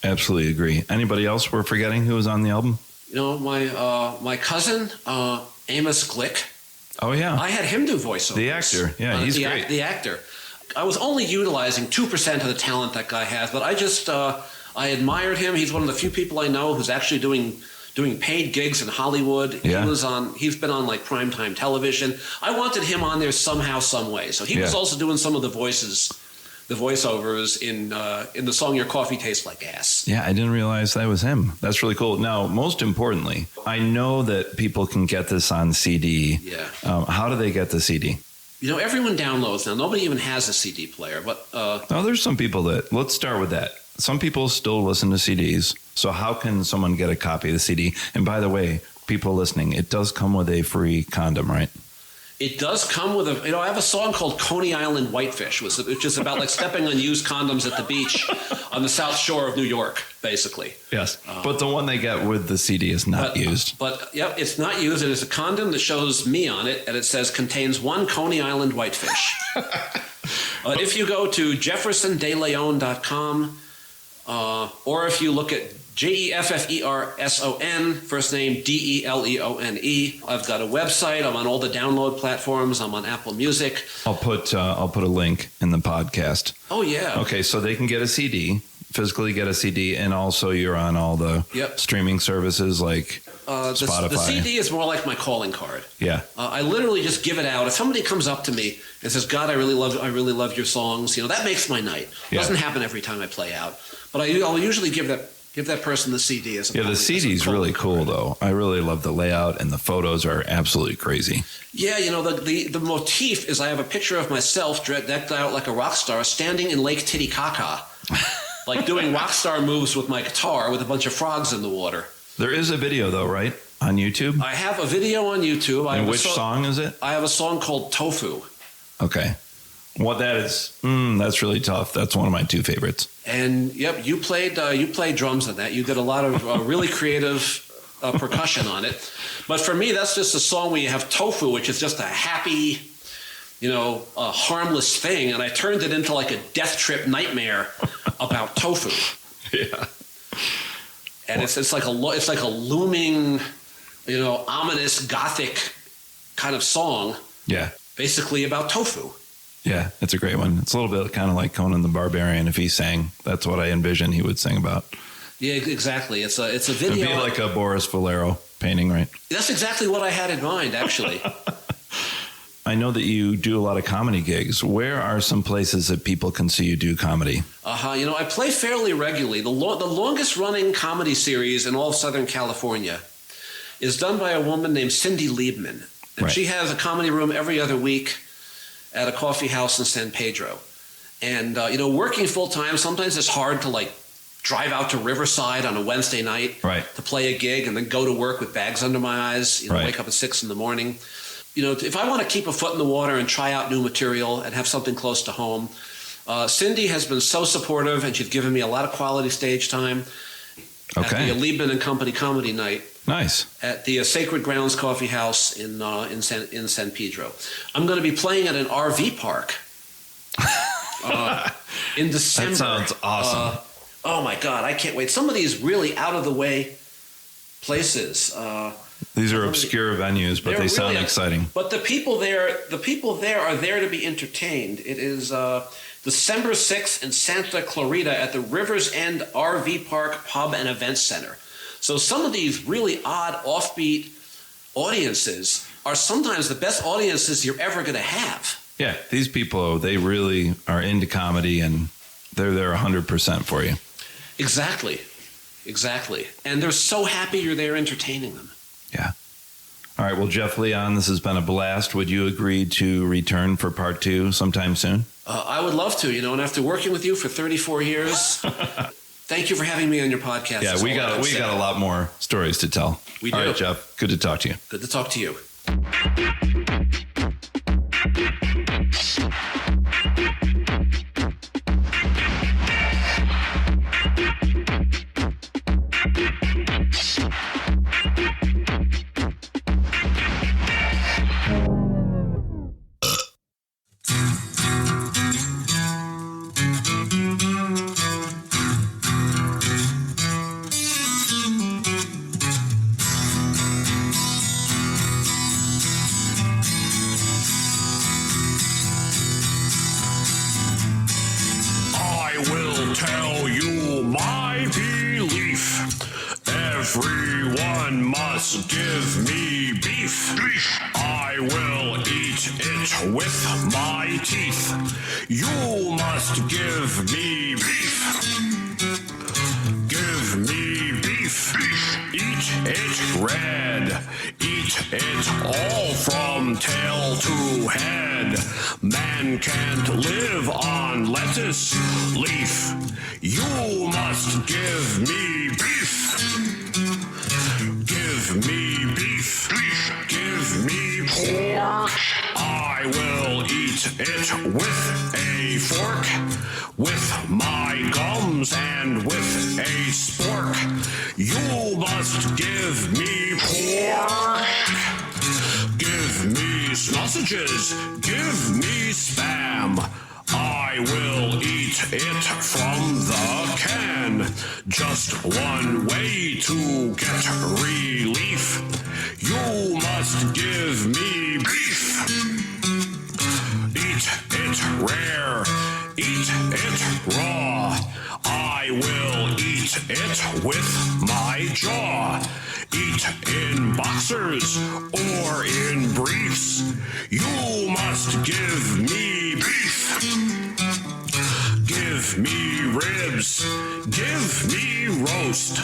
absolutely agree. Anybody else we're forgetting who was on the album? You know, my cousin, Amos Glick. Oh, yeah. I had him do voiceovers. The actor. Yeah, he's great. The actor. I was only utilizing 2% of the talent that guy has, but I just, I admired him. He's one of the few people I know who's actually doing paid gigs in Hollywood. Yeah. He's been on like primetime television. I wanted him on there somehow, some way. So he was also doing some of the voiceovers in the song Your Coffee Tastes Like Ass. Yeah, I didn't realize that was him. That's really cool. Now, most importantly, I know that people can get this on CD. Yeah. How do they get the CD? You know, everyone downloads now. Nobody even has a CD player, but there's some people let's start with that. Some people still listen to CDs. So how can someone get a copy of the CD? And by the way, people listening, it does come with a free condom, right? It does come with I have a song called Coney Island Whitefish, which is about like stepping on used condoms at the beach on the South Shore of New York, basically. Yes. But the one they get with the CD is not used. But yep, it's not used. It is a condom that shows me on it, and it says contains 1 Coney Island Whitefish. If you go to JeffersonDeLeone.com, or if you look at Jefferson, first name Deleone. I've got a website. I'm on all the download platforms. I'm on Apple Music. I'll put a link in the podcast. Oh yeah. Okay, so they can get a CD, physically get a CD, and also you're on all the streaming services like Spotify. The CD is more like my calling card. Yeah. I literally just give it out. If somebody comes up to me and says, "God, I really love your songs," you know, that makes my night. It doesn't happen every time I play out, but I'll usually give that person the CD as a the CD's really cool though. I really love the layout, and the photos are absolutely crazy. Yeah, you know, the motif is I have a picture of myself decked out like a rock star standing in Lake Titicaca, like doing rock star moves with my guitar with a bunch of frogs in the water. There is a video though, right? On YouTube? I have a video on YouTube. And which song is it? I have a song called Tofu. Okay. What that is, that's really tough. That's one of my 2 favorites. And yep, you played drums on that. You did a lot of really creative percussion on it. But for me, that's just a song where you have tofu, which is just a happy, a harmless thing, and I turned it into like a death trip nightmare about tofu. Yeah. And it's like a looming, ominous gothic kind of song. Yeah. Basically about tofu. Yeah, it's a great one. It's a little bit kind of like Conan the Barbarian if he sang. That's what I envision he would sing about. Yeah, exactly. It's a video. It'd be like a Boris Vallejo painting, right? That's exactly what I had in mind, actually. I know that you do a lot of comedy gigs. Where are some places that people can see you do comedy? I play fairly regularly. The longest running comedy series in all of Southern California is done by a woman named Cindy Liebman. And She has a comedy room every other week at a coffee house in San Pedro. And, working full time, sometimes it's hard to drive out to Riverside on a Wednesday night to play a gig and then go to work with bags under my eyes, wake up at 6 a.m. If I want to keep a foot in the water and try out new material and have something close to home, Cindy has been so supportive, and she's given me a lot of quality stage time at the Liebman and Company Comedy Night. Nice. At the Sacred Grounds Coffee House in San Pedro. I'm going to be playing at an RV park in December. That sounds awesome. Oh my God, I can't wait. Some of these really out of the way places. These are obscure venues, but they sound exciting. But the people there are there to be entertained. It is December 6th in Santa Clarita at the Rivers End RV Park Pub and Event Center. So some of these really odd, offbeat audiences are sometimes the best audiences you're ever going to have. Yeah, these people, they really are into comedy, and they're there 100% for you. Exactly. And they're so happy you're there entertaining them. Yeah. All right. Well, Jeff Leon, this has been a blast. Would you agree to return for part 2 sometime soon? I would love to, and after working with you for 34 years, thank you for having me on your podcast. Yeah, we got a lot more stories to tell. We do. All right, Jeff. Good to talk to you. Good to talk to you. Tell you my belief. Everyone must give me beef. I will eat it with my teeth. You must give me beef. Give me beef. Eat it red. Eat it all from tail to head. Man can't live on lettuce leaf. You must give me beef. Give me beef. Give me pork. I will eat it with a fork, with my gums and with a spork. You must give me pork. Give me sausages. Give me spam. I will eat it from the can. Just one way to get relief. You must give me beef. Eat it rare. Eat it raw. I will eat it with my jaw. Eat in boxers or in briefs. You must give me beef. Give me ribs. Give me roast.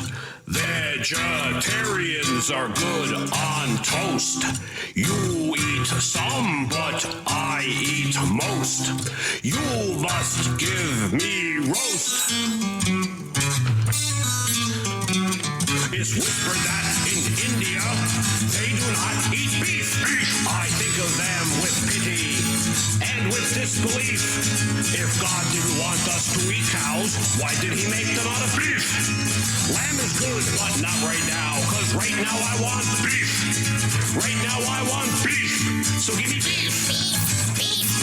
Vegetarians are good on toast. You eat some, but I eat most. You must give me roast. It's whispered that in India they do not eat beef. I think of them with pity and with disbelief. If God didn't want us to eat cows, why did he make them out of beef? Lamb is good, but not right now, because right now I want beef. Right now I want beef. So give me beef. Beef, beef.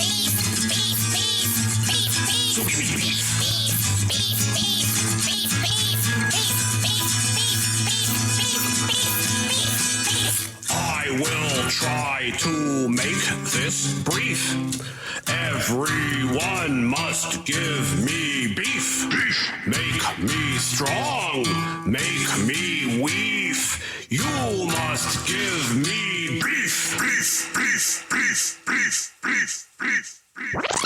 I will try to make this brief. Everyone must give me beef. Make me strong, make me weef. You must give me beef. Beef, beef, beef, beef, beef, beef, beef.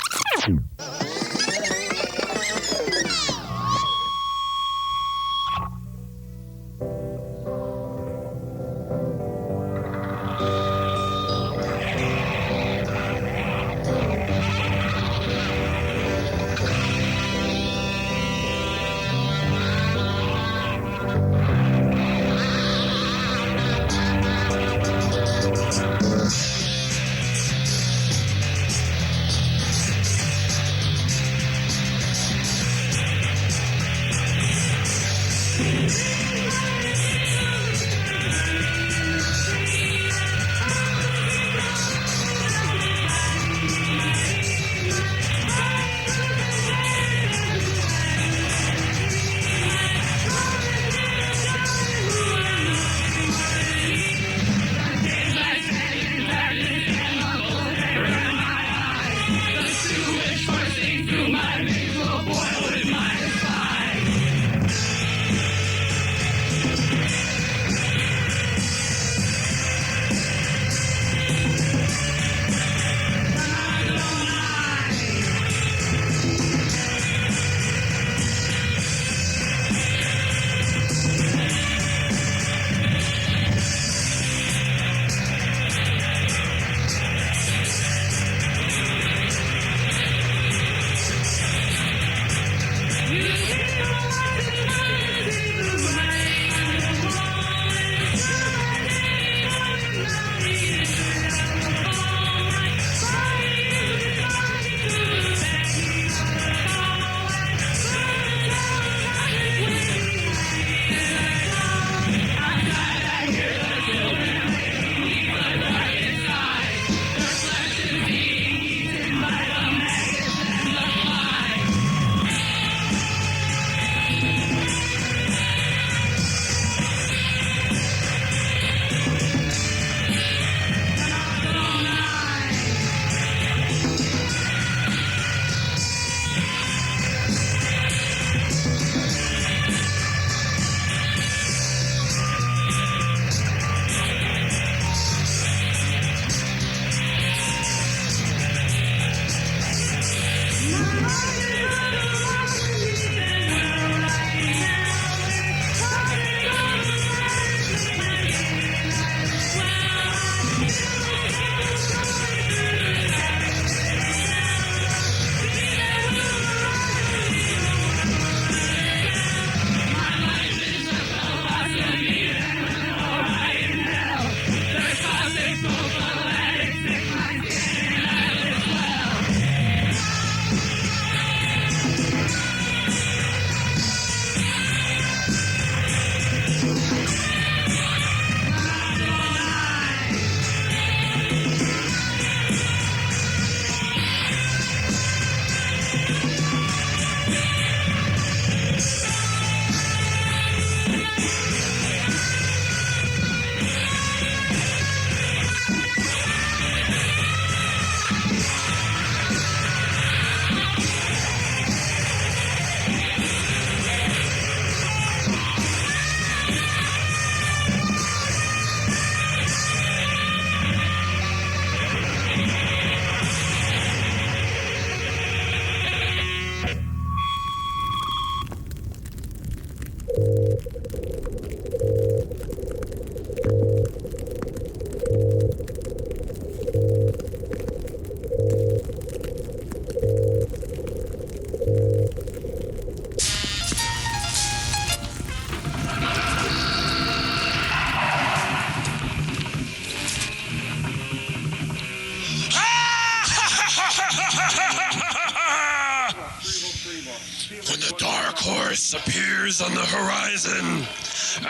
horse appears on the horizon,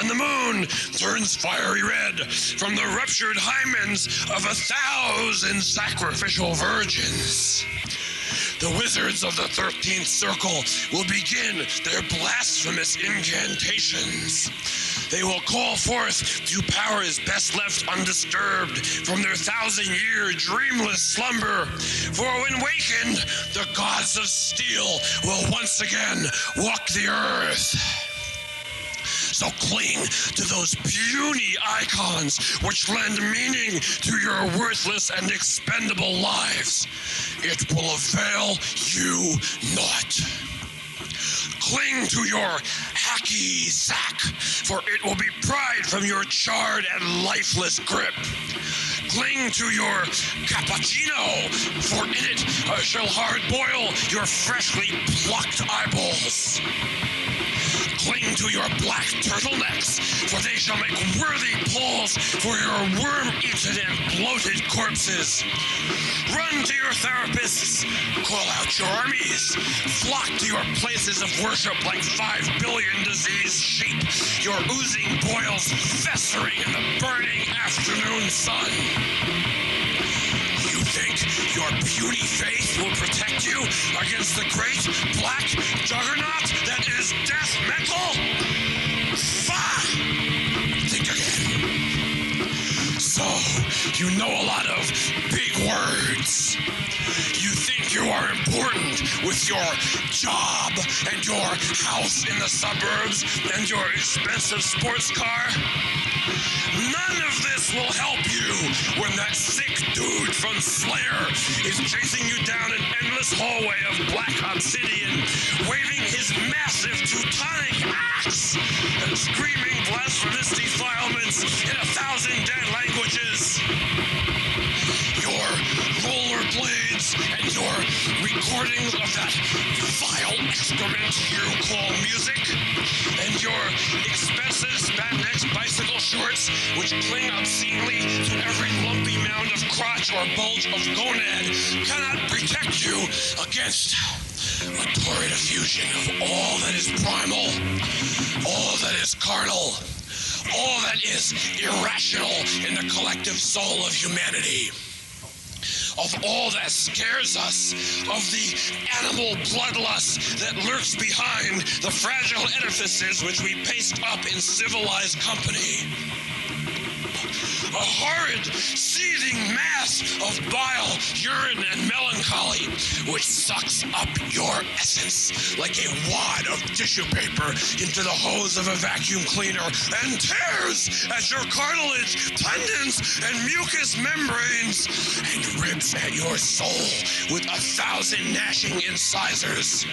and the moon turns fiery red from the ruptured hymens of 1,000 sacrificial virgins. the wizards of the 13th Circle will begin their blasphemous incantations. They will call forth to powers best left undisturbed from their 1,000-year dreamless slumber. For when wakened, the gods of steel will once again walk the earth. So cling to those puny icons which lend meaning to your worthless and expendable lives. It will avail you not. Cling to your hacky sack, for it will be pried from your charred and lifeless grip. Cling to your cappuccino, for in it shall hard boil your freshly plucked eyeballs. Cling to your black turtlenecks, for they shall make worthy pulls for your worm-eaten and bloated corpses. Run to your therapists, call out your armies, flock to your places of worship like 5 billion diseased sheep, your oozing boils festering in the burning afternoon sun. You think your puny faith will protect you against the great black juggernaut that is death metal? Think again. So, you know a lot of big words. You think you are important with your job and your house in the suburbs and your expensive sports car? None of this will help you when that sick dude from Slayer is chasing you down an endless hallway of black obsidian, waving his massive Teutonic axe and screaming blasphemous defilements in 1,000 dead languages. Your rollerblades and your recordings of that vile excrement you call music, and your expensive spandex bicycle shorts which cling obscenely to every lumpy mound of crotch or bulge of gonad cannot protect you against a torrid effusion of all that is primal, all that is carnal, all that is irrational in the collective soul of humanity. Of all that scares us, of the animal bloodlust that lurks behind the fragile edifices which we paste up in civilized company. A horrid, seething mass of bile, urine, and melancholy, which sucks up your essence like a wad of tissue paper into the hose of a vacuum cleaner and tears at your cartilage, tendons, and mucous membranes, and rips at your soul with 1,000 gnashing incisors,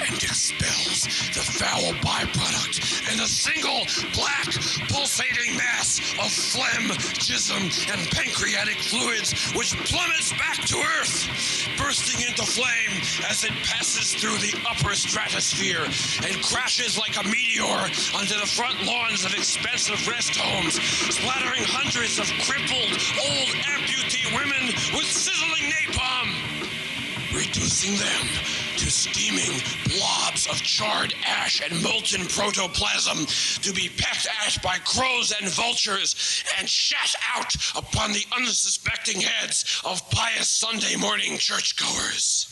and expels the foul byproduct in a single black pulsating mass of phlegm, jism, and pancreatic fluids which plummets back to Earth, bursting into flame as it passes through the upper stratosphere and crashes like a meteor onto the front lawns of expensive rest homes, splattering hundreds of crippled, old amputee women with sizzling napalm, reducing them to steaming blobs of charred ash and molten protoplasm to be pecked at by crows and vultures and shat out upon the unsuspecting heads of pious Sunday morning churchgoers.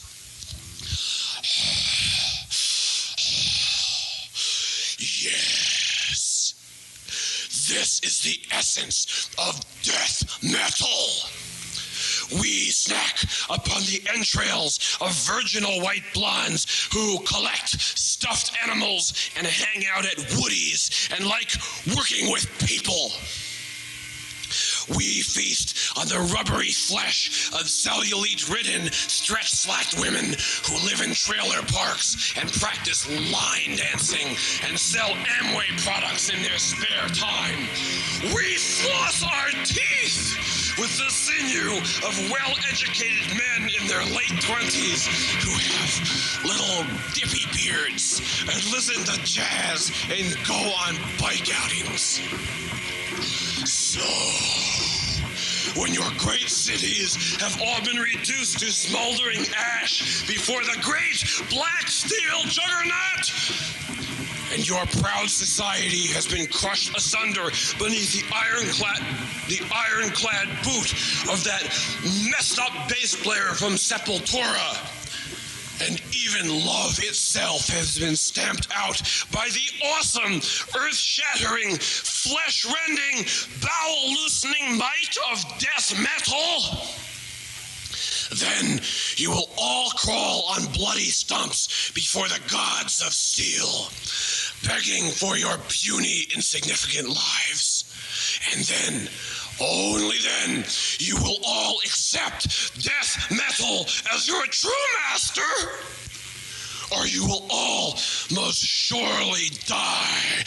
Yes, this is the essence of death metal. We snack upon the entrails of virginal white blondes who collect stuffed animals and hang out at Woody's and like working with people. We feast on the rubbery flesh of cellulite-ridden, stretch-slacked women who live in trailer parks and practice line dancing and sell Amway products in their spare time. We floss our teeth with the sinew of well-educated men in their late 20s who have little dippy beards and listen to jazz and go on bike outings. So, when your great cities have all been reduced to smoldering ash before the great black steel juggernaut, and your proud society has been crushed asunder beneath the ironclad boot of that messed up bass player from Sepultura. And even love itself has been stamped out by the awesome, earth-shattering, flesh-rending, bowel-loosening might of death metal. Then you will all crawl on bloody stumps before the gods of steel, begging for your puny, insignificant lives. And then, only then, you will all accept death metal as your true master, or you will all most surely die.